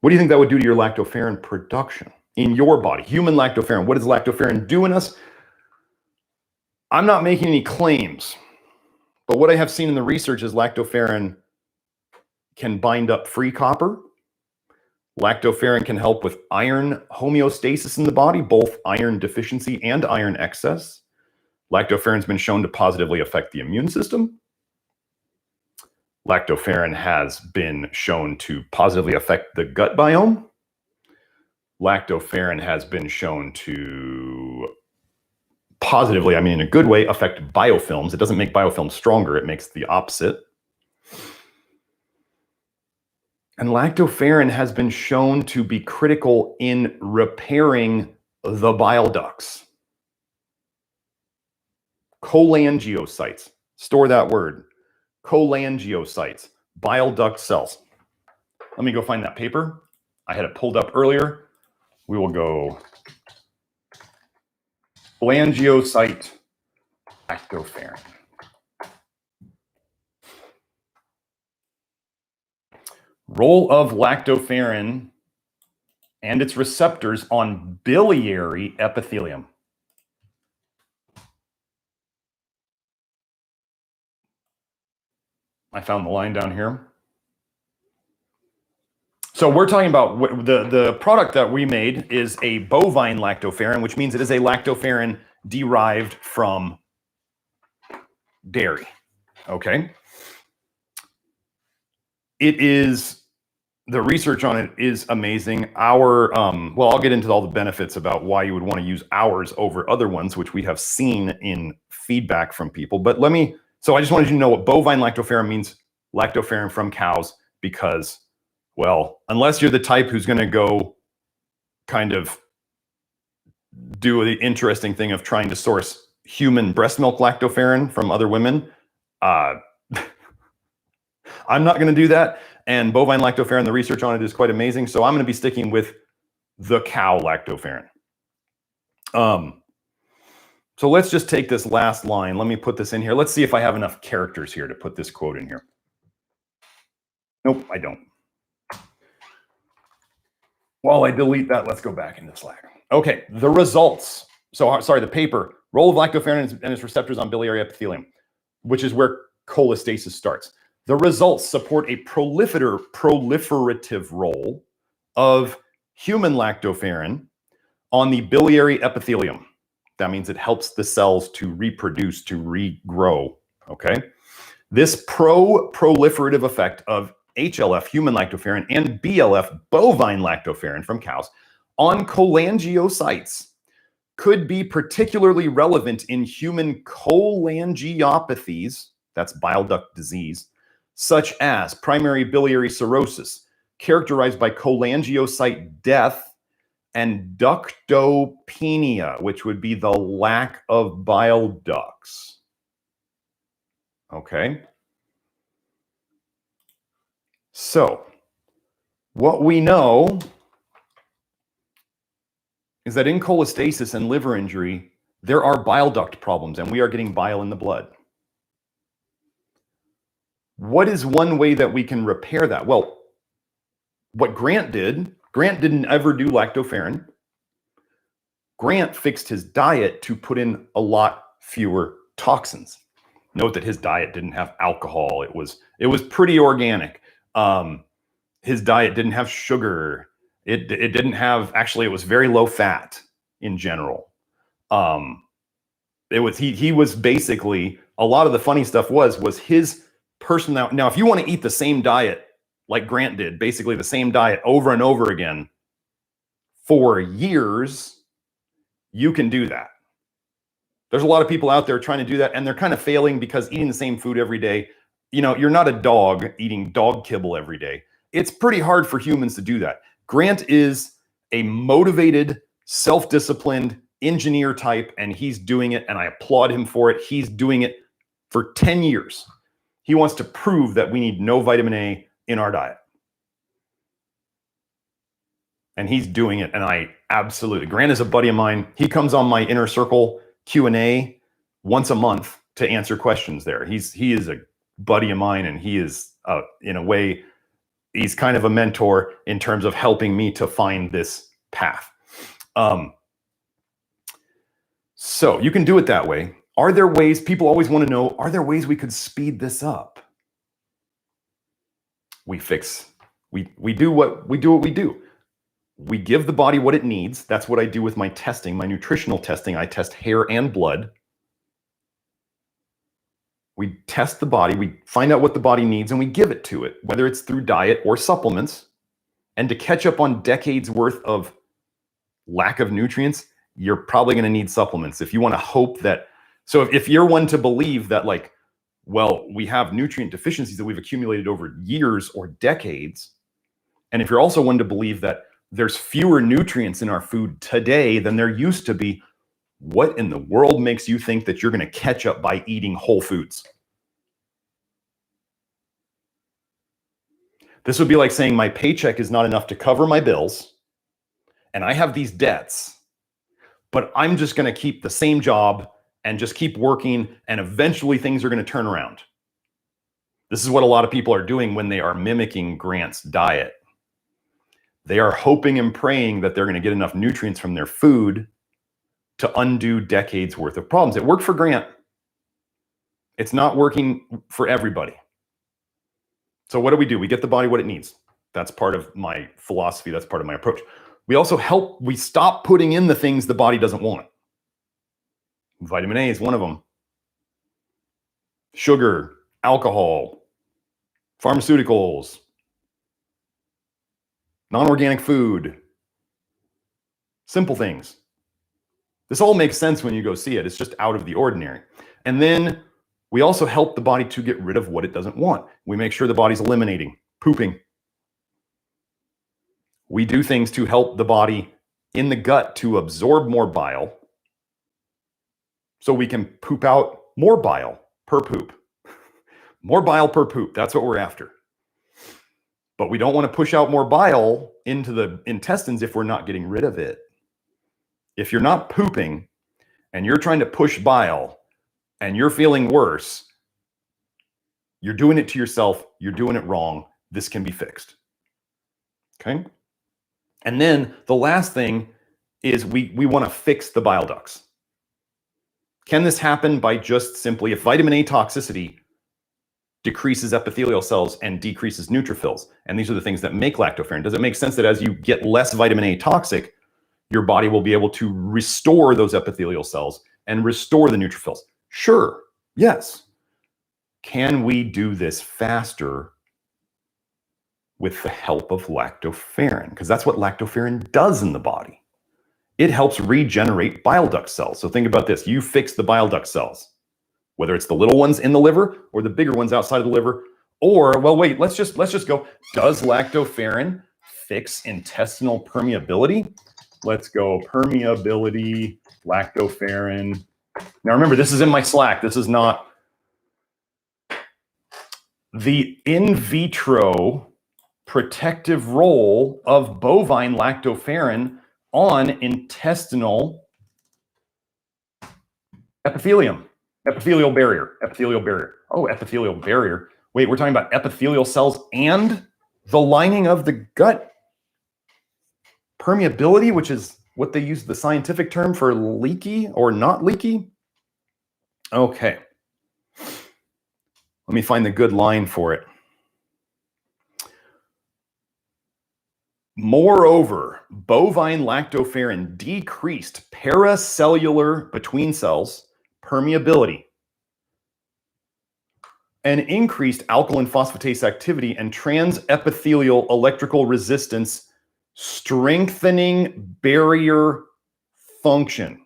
What do you think that would do to your lactoferrin production in your body? Human lactoferrin. What does lactoferrin do in us? I'm not making any claims, but what I have seen in the research is lactoferrin can bind up free copper. Lactoferrin can help with iron homeostasis in the body, both iron deficiency and iron excess. Lactoferrin has been shown to positively affect the immune system. Lactoferrin has been shown to positively affect the gut biome. Lactoferrin has been shown to positively, I mean in a good way, affect biofilms. It doesn't make biofilms stronger, it makes the opposite. And lactoferrin has been shown to be critical in repairing the bile ducts. Cholangiocytes, store that word. Cholangiocytes, bile duct cells. Let me go find that paper. I had it pulled up earlier. We will go cholangiocyte lactoferrin. Role of lactoferrin and its receptors on biliary epithelium. I found the line down here. So we're talking about the product that we made is a bovine lactoferrin, which means it is a lactoferrin derived from dairy. Okay. It is the research on it is amazing. Our, well, I'll get into all the benefits about why you would want to use ours over other ones, which we have seen in feedback from people. But so I just wanted you to know what bovine lactoferrin means, lactoferrin from cows, because, well, unless you're the type who's going to go kind of do the interesting thing of trying to source human breast milk lactoferrin from other women, I'm not going to do that. And bovine lactoferrin, the research on it is quite amazing. So I'm going to be sticking with the cow lactoferrin. So let's just take this last line. Let me put this in here. Let's see if I have enough characters here to put this quote in here. Nope, I don't. While I delete that, let's go back into Slack. Okay, the results. So sorry, the paper, role of lactoferrin and its receptors on biliary epithelium, which is where cholestasis starts. The results support a proliferative role of human lactoferrin on the biliary epithelium. That means it helps the cells to reproduce, to regrow, okay? This proliferative effect of HLF, human lactoferrin, and BLF, bovine lactoferrin from cows, on cholangiocytes could be particularly relevant in human cholangiopathies, that's bile duct disease, such as primary biliary cirrhosis, characterized by cholangiocyte death, and ductopenia, which would be the lack of bile ducts. Okay. So what we know is that in cholestasis and liver injury, there are bile duct problems, and we are getting bile in the blood. What is one way that we can repair that? Well, what Grant didn't ever do lactoferrin. Grant fixed his diet to put in a lot fewer toxins. Note that his diet didn't have alcohol. It was pretty organic. His diet didn't have sugar. It didn't have, actually, it was very low fat in general. He was basically, a lot of the funny stuff was his personal. Now, if you want to eat the same diet like Grant did, basically the same diet over and over again for years, you can do that. There's a lot of people out there trying to do that, and they're kind of failing because eating the same food every day, you're not a dog eating dog kibble every day. It's pretty hard for humans to do that. Grant is a motivated, self-disciplined engineer type, and he's doing it, and I applaud him for it. He's doing it for 10 years. He wants to prove that we need no vitamin A in our diet. And he's doing it, and I absolutely. Grant is a buddy of mine. He comes on my Inner Circle Q&A once a month to answer questions there. He is a buddy of mine, and he is, in a way, he's kind of a mentor in terms of helping me to find this path. So you can do it that way. Are there ways, people always want to know, are there ways we could speed this up? We do what we do. We give the body what it needs. That's what I do with my testing, my nutritional testing. I test hair and blood. We test the body, we find out what the body needs, and we give it to it, whether it's through diet or supplements. And to catch up on decades worth of lack of nutrients, you're probably going to need supplements. If you want to hope that, so if you're one to believe that, like, well, we have nutrient deficiencies that we've accumulated over years or decades, and if you're also one to believe that there's fewer nutrients in our food today than there used to be, what in the world makes you think that you're going to catch up by eating whole foods? This would be like saying my paycheck is not enough to cover my bills, and I have these debts, but I'm just going to keep the same job and just keep working, and eventually things are going to turn around. This is what a lot of people are doing when they are mimicking Grant's diet. They are hoping and praying that they're going to get enough nutrients from their food to undo decades worth of problems. It worked for Grant. It's not working for everybody. So what do? We get the body what it needs. That's part of my philosophy. That's part of my approach. We also we stop putting in the things the body doesn't want. Vitamin A is one of them. Sugar, alcohol, pharmaceuticals, non-organic food, simple things. This all makes sense when you go see it. It's just out of the ordinary. And then we also help the body to get rid of what it doesn't want. We make sure the body's eliminating, pooping. We do things to help the body in the gut to absorb more bile so we can poop out more bile per poop. More bile per poop. That's what we're after. But we don't want to push out more bile into the intestines if we're not getting rid of it. If you're not pooping and you're trying to push bile and you're feeling worse, you're doing it to yourself. You're doing it wrong. This can be fixed. Okay? And then the last thing is we want to fix the bile ducts. Can this happen by just simply, if vitamin A toxicity decreases epithelial cells and decreases neutrophils, and these are the things that make lactoferrin, does it make sense that as you get less vitamin A toxic, your body will be able to restore those epithelial cells and restore the neutrophils? Sure, yes. Can we do this faster with the help of lactoferrin? Because that's what lactoferrin does in the body. It helps regenerate bile duct cells. So think about this. You fix the bile duct cells, whether it's the little ones in the liver or the bigger ones outside of the liver, or, well, wait, let's just go. Does lactoferrin fix intestinal permeability? Let's go permeability, lactoferrin. Now remember, this is in my Slack. This is not the in vitro protective role of bovine lactoferrin on intestinal epithelium, epithelial barrier. Oh, epithelial barrier. Wait, we're talking about epithelial cells and the lining of the gut. Permeability, which is what they use the scientific term for leaky or not leaky. Okay. Let me find the good line for it. Moreover, bovine lactoferrin decreased paracellular between cells permeability and increased alkaline phosphatase activity and transepithelial electrical resistance, strengthening barrier function.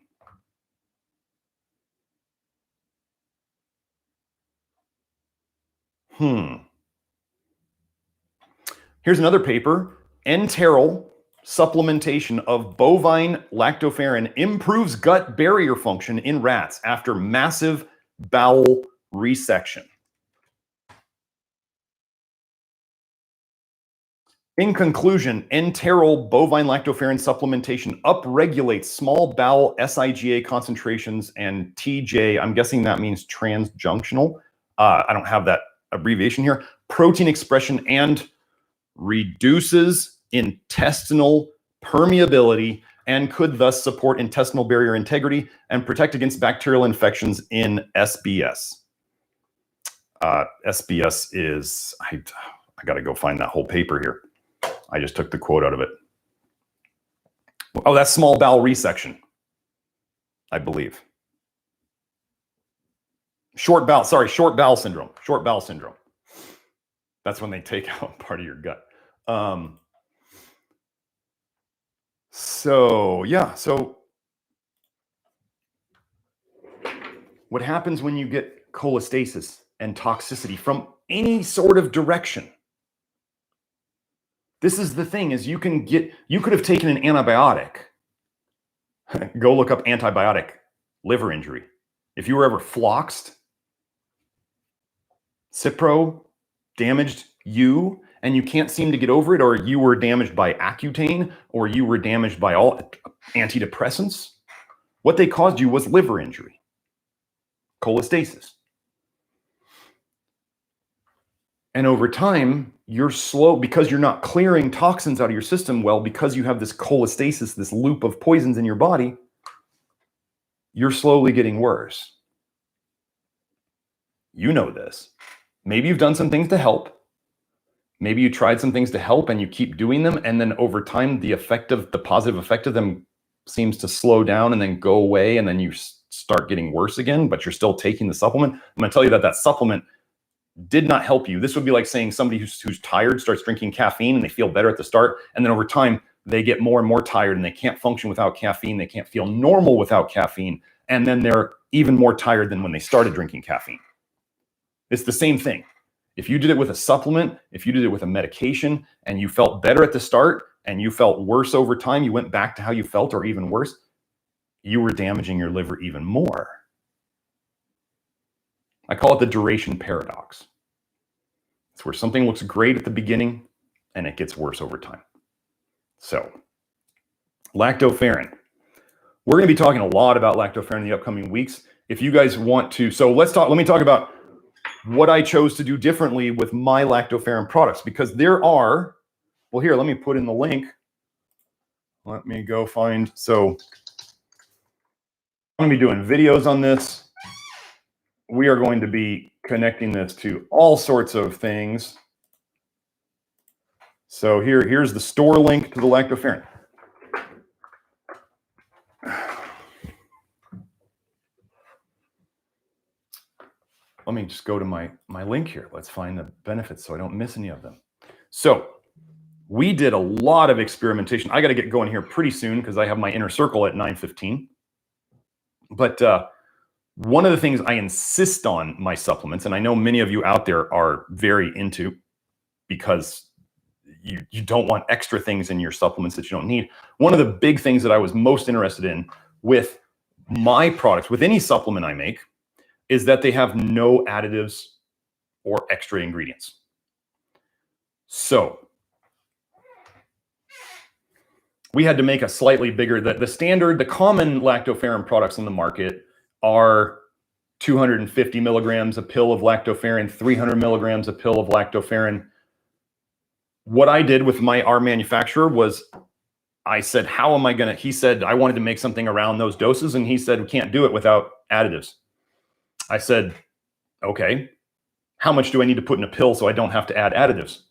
Here's another paper. Enteral supplementation of bovine lactoferrin improves gut barrier function in rats after massive bowel resection. In conclusion, enteral bovine lactoferrin supplementation upregulates small bowel SIGA concentrations and TJ, I'm guessing that means transjunctional. I don't have that abbreviation here. Protein expression and reduces intestinal permeability and could thus support intestinal barrier integrity and protect against bacterial infections in SBS. SBS is, I got to go find that whole paper here. I just took the quote out of it. Oh, that's small bowel resection, I believe. Short bowel syndrome. Short bowel syndrome. That's when they take out part of your gut. So what happens when you get cholestasis and toxicity from any sort of direction? This is the thing, is you could have taken an antibiotic. Go look up antibiotic liver injury. If you were ever floxed, Cipro damaged you and you can't seem to get over it, or you were damaged by Accutane, or you were damaged by all antidepressants, what they caused you was liver injury, cholestasis. And over time, you're slow, because you're not clearing toxins out of your system well, because you have this cholestasis, this loop of poisons in your body, you're slowly getting worse. You know this. Maybe you've done some things to help. Maybe you tried some things to help and you keep doing them, and then over time, the positive effect of them seems to slow down and then go away, and then you start getting worse again, but you're still taking the supplement. I'm going to tell you that supplement did not help you. This would be like saying somebody who's tired starts drinking caffeine and they feel better at the start, and then over time they get more and more tired and they can't function without caffeine. They can't feel normal without caffeine, and then they're even more tired than when they started drinking caffeine. It's the same thing. If you did it with a supplement, if you did it with a medication, and you felt better at the start and you felt worse over time, you went back to how you felt or even worse, you were damaging your liver even more. I call it the duration paradox. It's where something looks great at the beginning and it gets worse over time. So, lactoferrin. We're going to be talking a lot about lactoferrin in the upcoming weeks. If you guys want to, so let me talk about what I chose to do differently with my lactoferrin products, because there are, well, here, let me put in the link. Let me go find, so I'm going to be doing videos on this. We are going to be connecting this to all sorts of things. So here's the store link to the lactoferrin. Let me just go to my link here. Let's find the benefits so I don't miss any of them. So we did a lot of experimentation. I got to get going here pretty soon because I have my inner circle at 9:15. But one of the things I insist on my supplements, and I know many of you out there are very into, because you don't want extra things in your supplements that you don't need. One of the big things that I was most interested in with my products, with any supplement I make, is that they have no additives or extra ingredients. So we had to make a slightly bigger, the common lactoferrin products in the market are 250 milligrams a pill of lactoferrin, 300 milligrams a pill of lactoferrin. What I did with our manufacturer was I said, how am I going to, he said, I wanted to make something around those doses. And he said, we can't do it without additives. I said, okay, how much do I need to put in a pill so I don't have to add additives?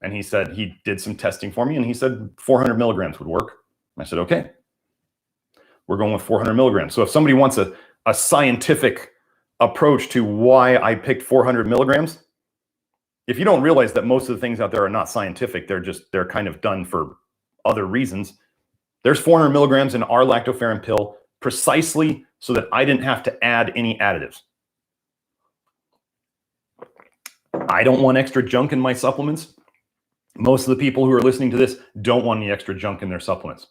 And he said, he did some testing for me and he said 400 milligrams would work. I said, okay, we're going with 400 milligrams. So if somebody wants a scientific approach to why I picked 400 milligrams, if you don't realize that most of the things out there are not scientific, they're kind of done for other reasons. There's 400 milligrams in our lactoferrin pill precisely so that I didn't have to add any additives. I don't want extra junk in my supplements. Most of the people who are listening to this don't want any extra junk in their supplements.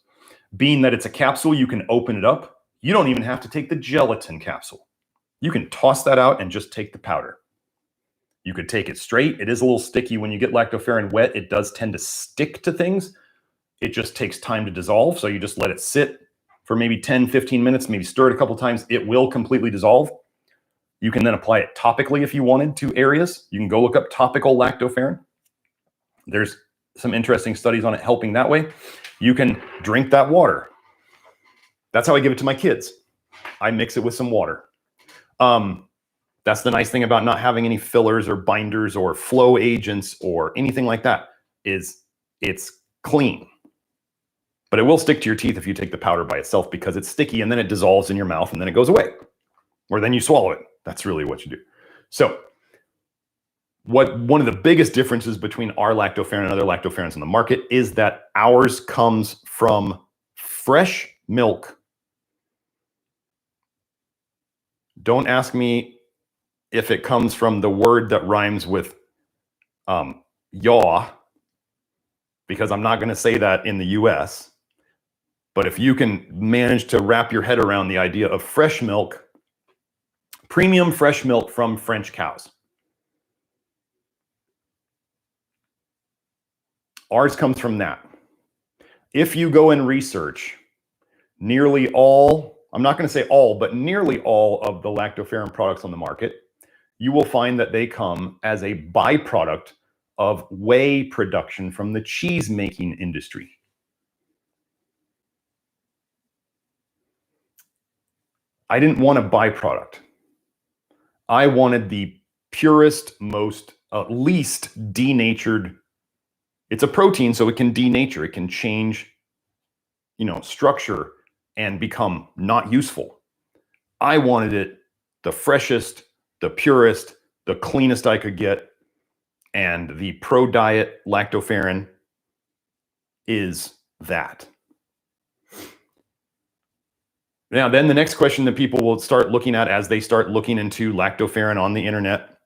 Being that it's a capsule, you can open it up. You don't even have to take the gelatin capsule. You can toss that out and just take the powder. You could take it straight. It is a little sticky. When you get lactoferrin wet, it does tend to stick to things. It just takes time to dissolve. So you just let it sit for maybe 10, 15 minutes, maybe stir it a couple times. It will completely dissolve. You can then apply it topically if you wanted to areas. You can go look up topical lactoferrin. There's some interesting studies on it helping that way. You can drink that water. That's how I give it to my kids. I mix it with some water. That's the nice thing about not having any fillers or binders or flow agents or anything like that, is it's clean. But it will stick to your teeth if you take the powder by itself because it's sticky and then it dissolves in your mouth and then it goes away. Or then you swallow it. That's really what you do. So one of the biggest differences between our lactoferrin and other lactoferrins in the market is that ours comes from fresh milk. Don't ask me if it comes from the word that rhymes with yaw, because I'm not going to say that in the US. But if you can manage to wrap your head around the idea of fresh milk, premium fresh milk from French cows. Ours comes from that. If you go and research nearly all, I'm not going to say all, but nearly all of the lactoferrin products on the market, you will find that they come as a byproduct of whey production from the cheese making industry. I didn't want a byproduct. I wanted the purest, most least denatured. It's a protein, so it can denature. It can change, structure and become not useful. I wanted it the freshest, the purest, the cleanest I could get. And the pro diet lactoferrin is that. Now, then the next question that people will start looking at as they start looking into lactoferrin on the internet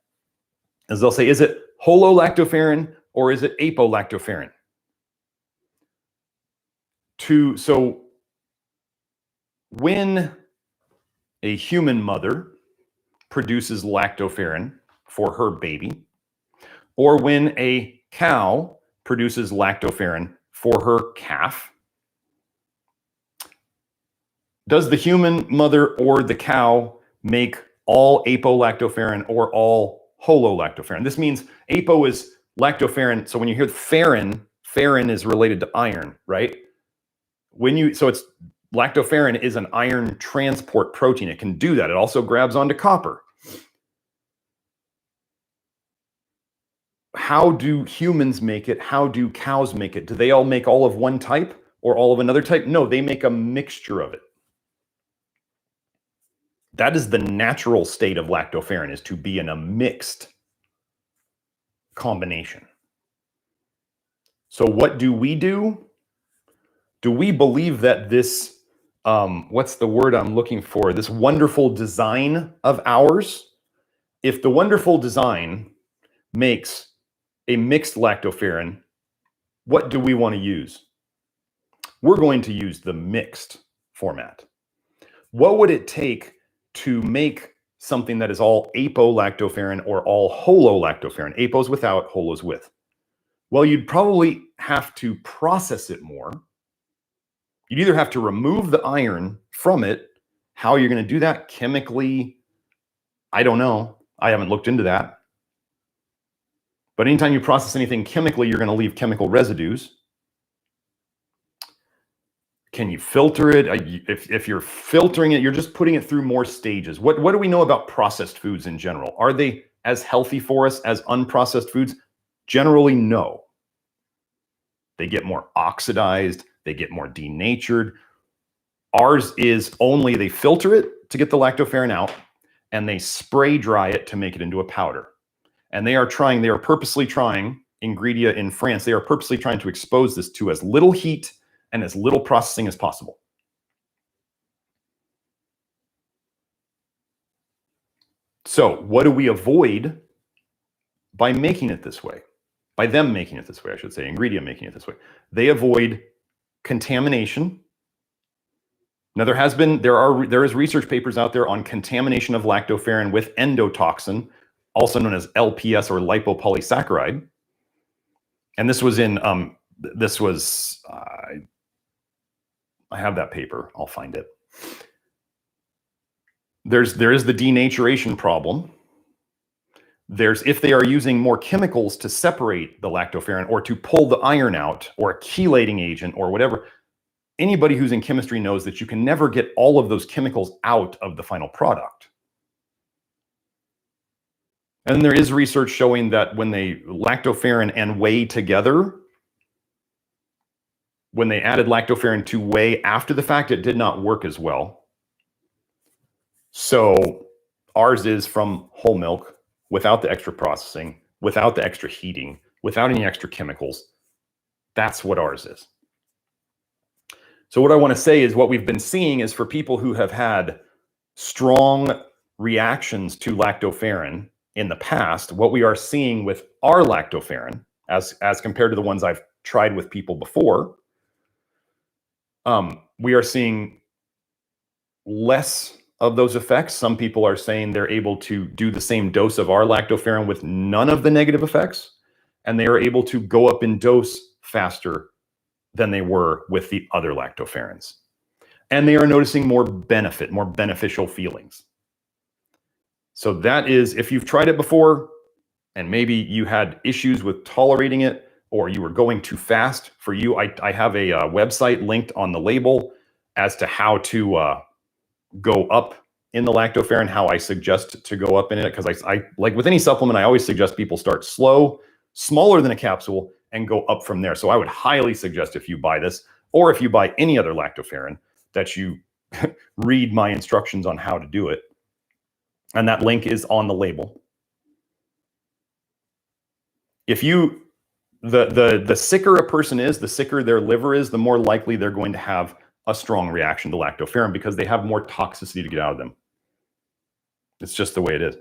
is they'll say, is it hololactoferrin or is it apolilactoferrin? So when a human mother produces lactoferrin for her baby, or when a cow produces lactoferrin for her calf, does the human mother or the cow make all apolilactoferrin or all hololactoferrin? This means apo is lactoferrin. So when you hear ferrin, ferrin is related to iron, right? So it's lactoferrin is an iron transport protein. It can do that. It also grabs onto copper. How do humans make it? How do cows make it? Do they all make all of one type or all of another type? No, they make a mixture of it. That is the natural state of lactoferrin, is to be in a mixed combination. So what do we do? Do we believe that this, what's the word I'm looking for? This wonderful design of ours, if the wonderful design makes a mixed lactoferrin, what do we want to use? We're going to use the mixed format. What would it take to make something that is all apolilactoferrin or all hololactoferrin? Apo's without, holo's with. Well, you'd probably have to process it more. You'd either have to remove the iron from it. How you're going to do that chemically, I don't know. I haven't looked into that. But anytime you process anything chemically, you're going to leave chemical residues. Can you filter it? If you're filtering it, you're just putting it through more stages. What do we know about processed foods in general? Are they as healthy for us as unprocessed foods? Generally, no. They get more oxidized. They get more denatured. Ours is only they filter it to get the lactoferrin out, and they spray dry it to make it into a powder. And they are purposely trying, Ingredia in France, they are purposely trying to expose this to as little heat and as little processing as possible. So what do we avoid by making it this way? By them making it this way, I should say, Ingredia making it this way. They avoid contamination. Now there is research papers out there on contamination of lactoferrin with endotoxin, also known as LPS or lipopolysaccharide. And this was in I have that paper. I'll find it. There is the denaturation problem. If they are using more chemicals to separate the lactoferrin or to pull the iron out, or a chelating agent or whatever, anybody who's in chemistry knows that you can never get all of those chemicals out of the final product. And there is research showing that when they lactoferrin and whey together, when they added lactoferrin to whey after the fact, it did not work as well. So ours is from whole milk, without the extra processing, without the extra heating, without any extra chemicals. That's what ours is. So what I want to say is what we've been seeing is for people who have had strong reactions to lactoferrin in the past, what we are seeing with our lactoferrin, as compared to the ones I've tried with people before, we are seeing less of those effects. Some people are saying they're able to do the same dose of our lactoferrin with none of the negative effects, and they are able to go up in dose faster than they were with the other lactoferrins. And they are noticing more benefit, more beneficial feelings. So that is, if you've tried it before and maybe you had issues with tolerating it, or you were going too fast for you, I have a website linked on the label as to how to go up in the lactoferrin, how I suggest to go up in it. Because I like with any supplement, I always suggest people start slow, smaller than a capsule, and go up from there. So I would highly suggest, if you buy this, or if you buy any other lactoferrin, that you read my instructions on how to do it. And that link is on the label. If you, the sicker a person is, the sicker their liver is, the more likely they're going to have a strong reaction to lactoferrin because they have more toxicity to get out of them. It's just the way it is.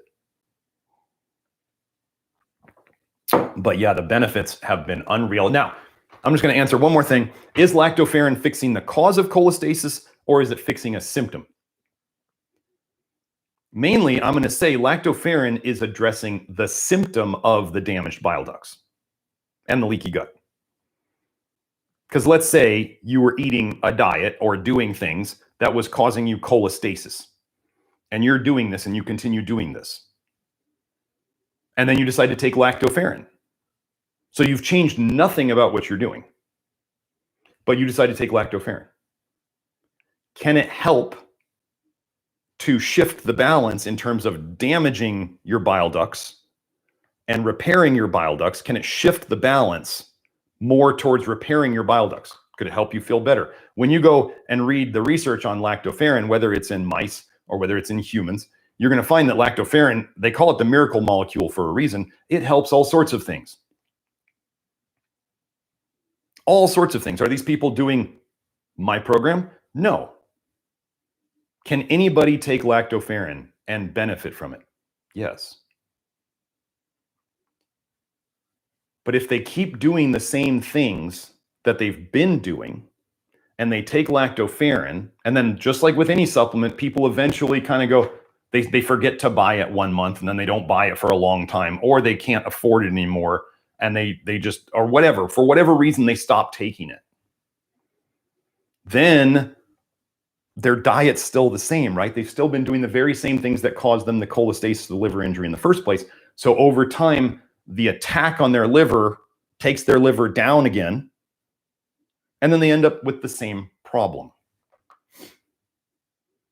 But yeah, the benefits have been unreal. Now, I'm just going to answer one more thing. Is lactoferrin fixing the cause of cholestasis, or is it fixing a symptom? Mainly, I'm going to say lactoferrin is addressing the symptom of the damaged bile ducts and the leaky gut. Because let's say you were eating a diet or doing things that was causing you cholestasis, and you're doing this and you continue doing this. And then you decide to take lactoferrin. So you've changed nothing about what you're doing, but you decide to take lactoferrin. Can it help to shift the balance in terms of damaging your bile ducts and repairing your bile ducts? Can it shift the balance more towards repairing your bile ducts? Could it help you feel better? When you go and read the research on lactoferrin, whether it's in mice or whether it's in humans, you're going to find that lactoferrin, they call it the miracle molecule for a reason. It helps all sorts of things. All sorts of things. Are these people doing my program? No. Can anybody take lactoferrin and benefit from it? Yes. But if they keep doing the same things that they've been doing, and they take lactoferrin, and then just like with any supplement, people eventually kind of go, they forget to buy it 1 month, and then they don't buy it for a long time, or they can't afford it anymore, and they just, or whatever, for whatever reason, they stop taking it. Then their diet's still the same, right? They've still been doing the very same things that caused them the cholestasis, the liver injury in the first place. So over time, the attack on their liver takes their liver down again, and then they end up with the same problem.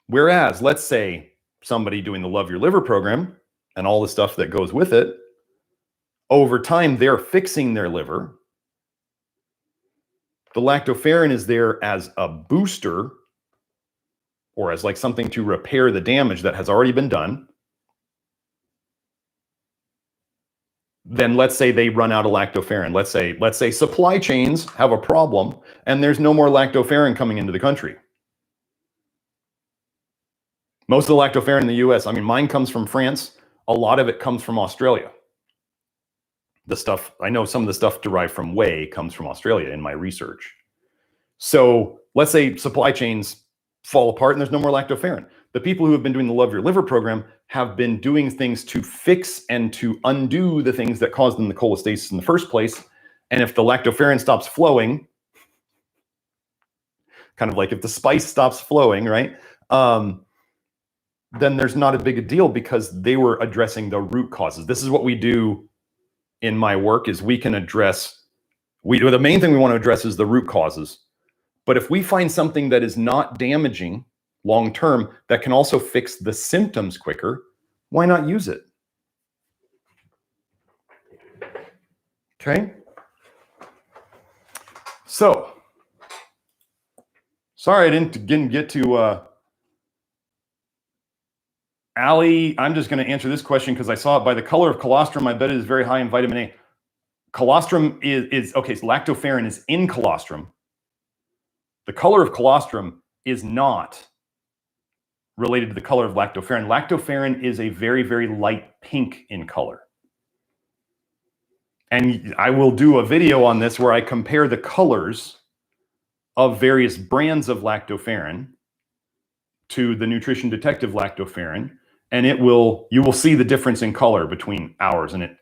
Whereas, let's say somebody doing the Love Your Liver program and all the stuff that goes with it, over time, they're fixing their liver. The lactoferrin is there as a booster or as like something to repair the damage that has already been done. Then let's say they run out of lactoferrin. Let's say supply chains have a problem and there's no more lactoferrin coming into the country. Most of the lactoferrin in the US, I mean, mine comes from France. A lot of it comes from Australia. The stuff, I know some of the stuff derived from whey comes from Australia in my research. So let's say supply chains fall apart and there's no more lactoferrin. The people who have been doing the Love Your Liver program have been doing things to fix and to undo the things that caused them the cholestasis in the first place. And if the lactoferrin stops flowing, kind of like if the spice stops flowing, right? Then there's not a big a deal because they were addressing the root causes. This is what we do in my work is we can address, the main thing we want to address is the root causes. But if we find something that is not damaging long-term that can also fix the symptoms quicker, why not use it? Okay. So, sorry I didn't get to Allie. I'm just going to answer this question because I saw it by the color of colostrum. I bet it is very high in vitamin A. Colostrum is okay, so lactoferrin is in colostrum. The color of colostrum is not related to the color of lactoferrin. Lactoferrin is a very, very light pink in color. And I will do a video on this where I compare the colors of various brands of lactoferrin to the Nutrition Detective lactoferrin, and you will see the difference in color between ours and it.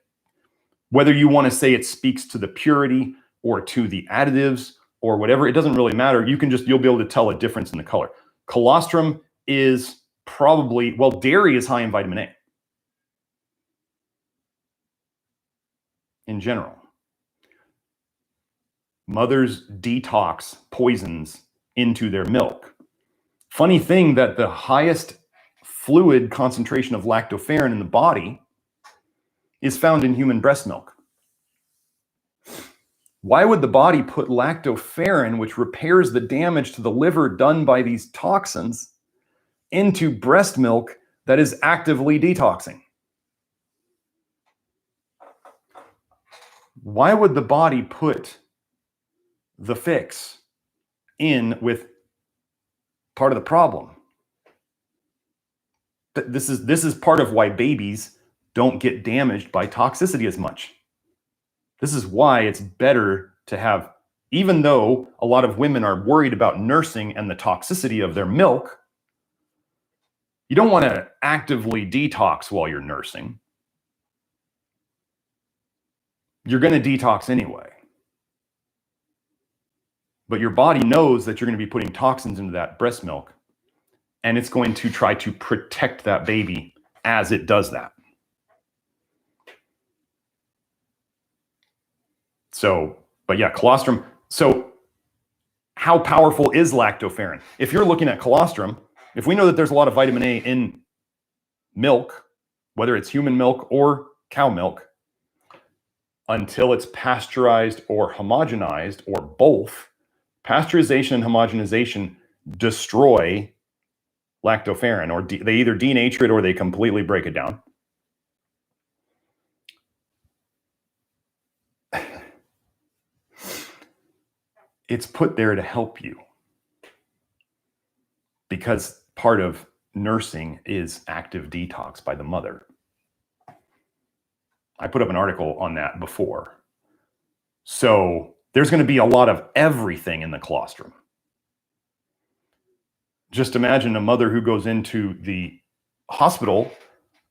Whether you want to say it speaks to the purity or to the additives or whatever, it doesn't really matter. You'll be able to tell a difference in the color. Colostrum is probably, well, dairy is high in vitamin A in general. Mothers detox poisons into their milk. Funny thing that the highest fluid concentration of lactoferrin in the body is found in human breast milk. Why would the body put lactoferrin, which repairs the damage to the liver done by these toxins, into breast milk that is actively detoxing? Why would the body put the fix in with part of the problem? This is part of why babies don't get damaged by toxicity as much. This is why it's better to have, even though a lot of women are worried about nursing and the toxicity of their milk, you don't want to actively detox while you're nursing. You're going to detox anyway. But your body knows that you're going to be putting toxins into that breast milk, and it's going to try to protect that baby as it does that. So, but yeah, colostrum. So how powerful is lactoferrin? If you're looking at colostrum, if we know that there's a lot of vitamin A in milk, whether it's human milk or cow milk, until it's pasteurized or homogenized or both, pasteurization and homogenization destroy lactoferrin, or they either denature it or they completely break it down. It's put there to help you, because part of nursing is active detox by the mother. I put up an article on that before. So there's going to be a lot of everything in the colostrum. Just imagine a mother who goes into the hospital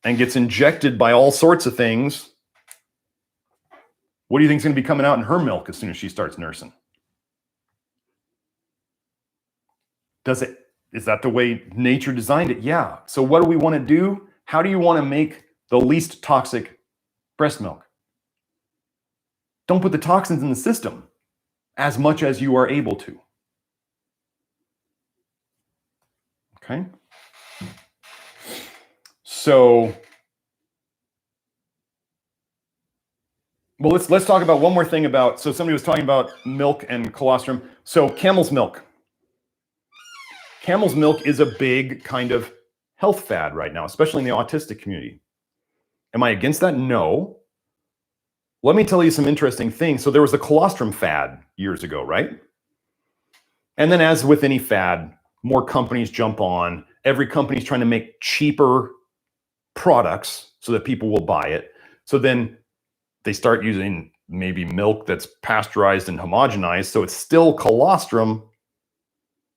and gets injected by all sorts of things. What do you think is going to be coming out in her milk as soon as she starts nursing? Is that the way nature designed it? Yeah. So what do we want to do? How do you want to make the least toxic breast milk? Don't put the toxins in the system as much as you are able to. Okay. So, well, let's talk about one more thing about, so somebody was talking about milk and colostrum. So camel's milk. Camel's milk is a big kind of health fad right now, especially in the autistic community. Am I against that? No. Let me tell you some interesting things. So there was the colostrum fad years ago, right? And then as with any fad, more companies jump on. Every company's trying to make cheaper products so that people will buy it. So then they start using maybe milk that's pasteurized and homogenized. So it's still colostrum,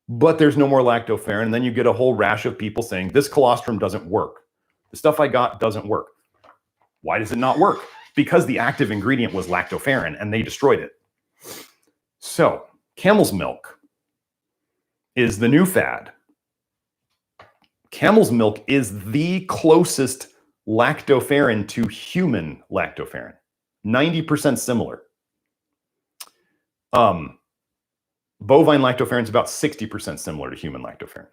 but there's no more lactoferrin. And then you get a whole rash of people saying, this colostrum doesn't work. The stuff I got doesn't work. Why does it not work? Because the active ingredient was lactoferrin and they destroyed it. So camel's milk is the new fad. Camel's milk is the closest lactoferrin to human lactoferrin. 90% similar. Bovine lactoferrin is about 60% similar to human lactoferrin.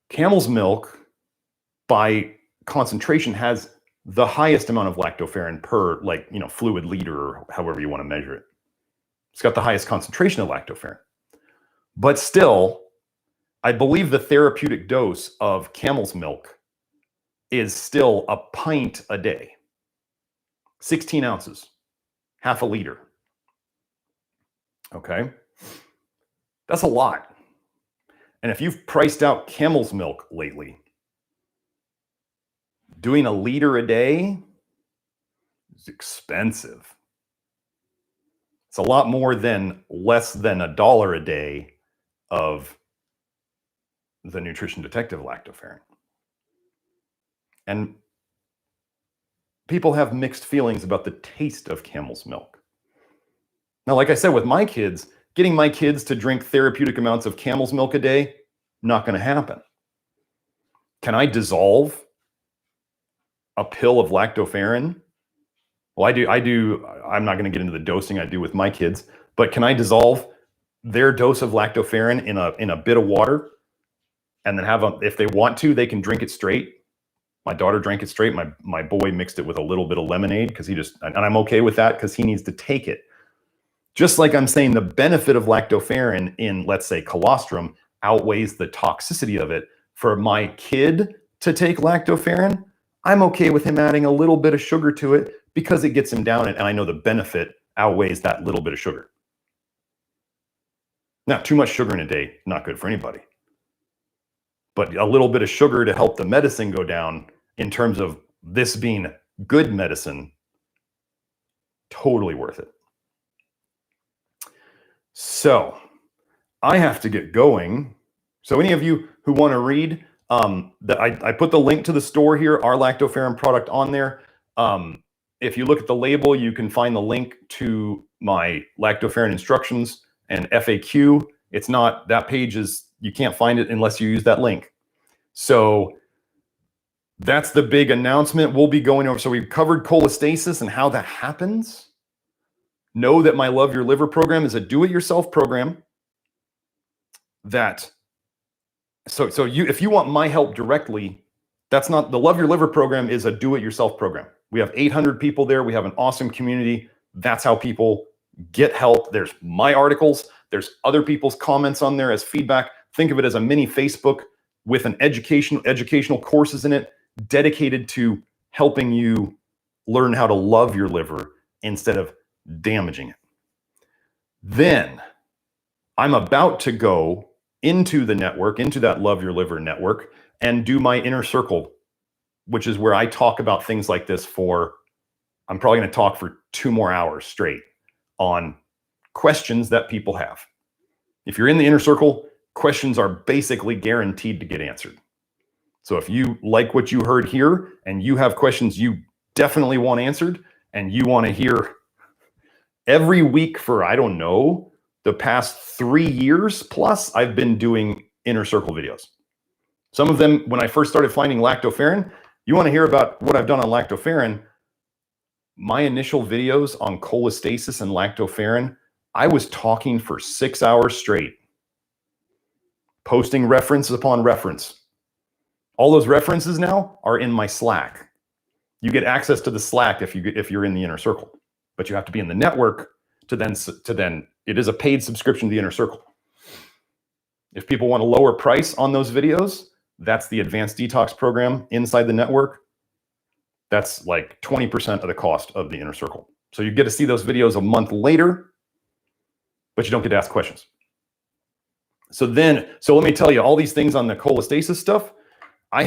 Camel's milk, by concentration, has the highest amount of lactoferrin per, fluid liter, or however you want to measure it. It's got the highest concentration of lactoferrin. But still, I believe the therapeutic dose of camel's milk is still a pint a day. 16 ounces, half a liter. Okay, that's a lot. And if you've priced out camel's milk lately, doing a liter a day is expensive. It's a lot more than less than $1 a day of the nutrition detective lactoferrin. And people have mixed feelings about the taste of camel's milk. Now, like I said, with my kids, getting my kids to drink therapeutic amounts of camel's milk a day, not going to happen. Can I dissolve a pill of lactoferrin? Well, I do. I'm not going to get into the dosing I do with my kids, but can I dissolve their dose of lactoferrin in a bit of water, and then if they want to, they can drink it straight? My daughter drank it straight. My boy mixed it with a little bit of lemonade because and I'm okay with that because he needs to take it. Just like I'm saying, the benefit of lactoferrin in, let's say, colostrum outweighs the toxicity of it. For my kid to take lactoferrin, I'm okay with him adding a little bit of sugar to it because it gets him down, and I know the benefit outweighs that little bit of sugar. Now, too much sugar in a day, not good for anybody. But a little bit of sugar to help the medicine go down, in terms of this being good medicine, totally worth it. So I have to get going. So any of you who want to read, I put the link to the store here, our Lactoferrin product on there. If you look at the label, you can find the link to my Lactoferrin instructions and FAQ. It's not, that page is, you can't find it unless you use that link. So that's the big announcement we'll be going over. So we've covered cholestasis and how that happens. Know that my Love Your Liver program is a do-it-yourself program that, if you want my help directly, that's not, the Love Your Liver program is a do-it-yourself program. We have 800 people there. We have an awesome community. That's how people get help. There's my articles. There's other people's comments on there as feedback. Think of it as a mini Facebook with an educational courses in it dedicated to helping you learn how to love your liver instead of damaging it. Then I'm about to go into the network, into that Love Your Liver network, and do my inner circle, which is where I talk about things like this for, I'm probably going to talk for 2 more hours straight on questions that people have. If you're in the inner circle, questions are basically guaranteed to get answered. So if you like what you heard here and you have questions you definitely want answered, and you want to hear every week for, I don't know, the past 3 years plus, I've been doing inner circle videos. Some of them, when I first started finding Lactoferrin, you want to hear about what I've done on Lactoferrin. My initial videos on cholestasis and Lactoferrin, I was talking for 6 hours straight, posting reference upon reference. All those references now are in my Slack. You get access to the Slack if you're in the inner circle, but you have to be in the network to then it is a paid subscription to the inner circle. If people want a lower price on those videos, that's the advanced detox program inside the network. That's like 20% of the cost of the inner circle. So you get to see those videos a month later, but you don't get to ask questions. So let me tell you all these things on the cholestasis stuff. I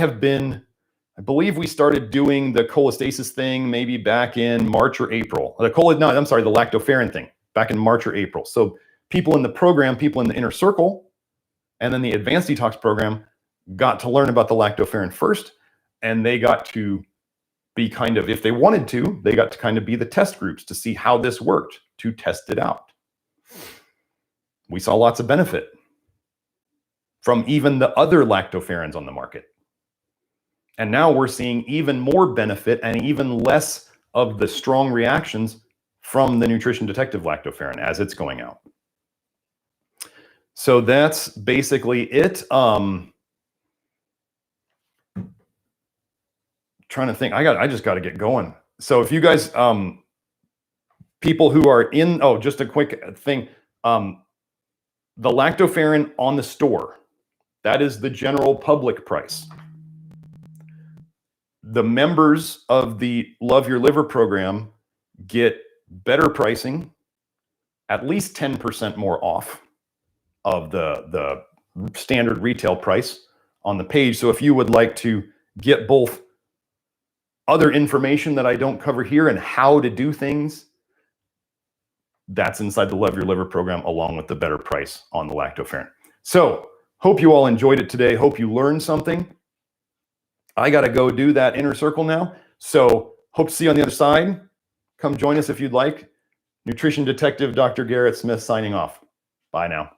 believe we started doing the cholestasis thing maybe back in March or April. The Lactoferrin thing back in March or April. So people in the program, people in the inner circle, and then the advanced detox program got to learn about the Lactoferrin first, and they got to be kind of, if they wanted to, they got to kind of be the test groups to see how this worked, to test it out. We saw lots of benefit from even the other lactoferrins on the market. And now we're seeing even more benefit and even less of the strong reactions from the Nutrition Detective Lactoferrin as it's going out. So that's basically it. Trying to think, I just got to get going. So if you guys, people who are in, just a quick thing, the Lactoferrin on the store, that is the general public price. The members of the Love Your Liver program get better pricing, at least 10% more off of the standard retail price on the page. So if you would like to get both other information that I don't cover here and how to do things, that's inside the Love Your Liver program, along with the better price on the Lactoferrin. So hope you all enjoyed it today. Hope you learned something. I got to go do that inner circle now. So hope to see you on the other side. Come join us if you'd like. Nutrition Detective Dr. Garrett Smith signing off. Bye now.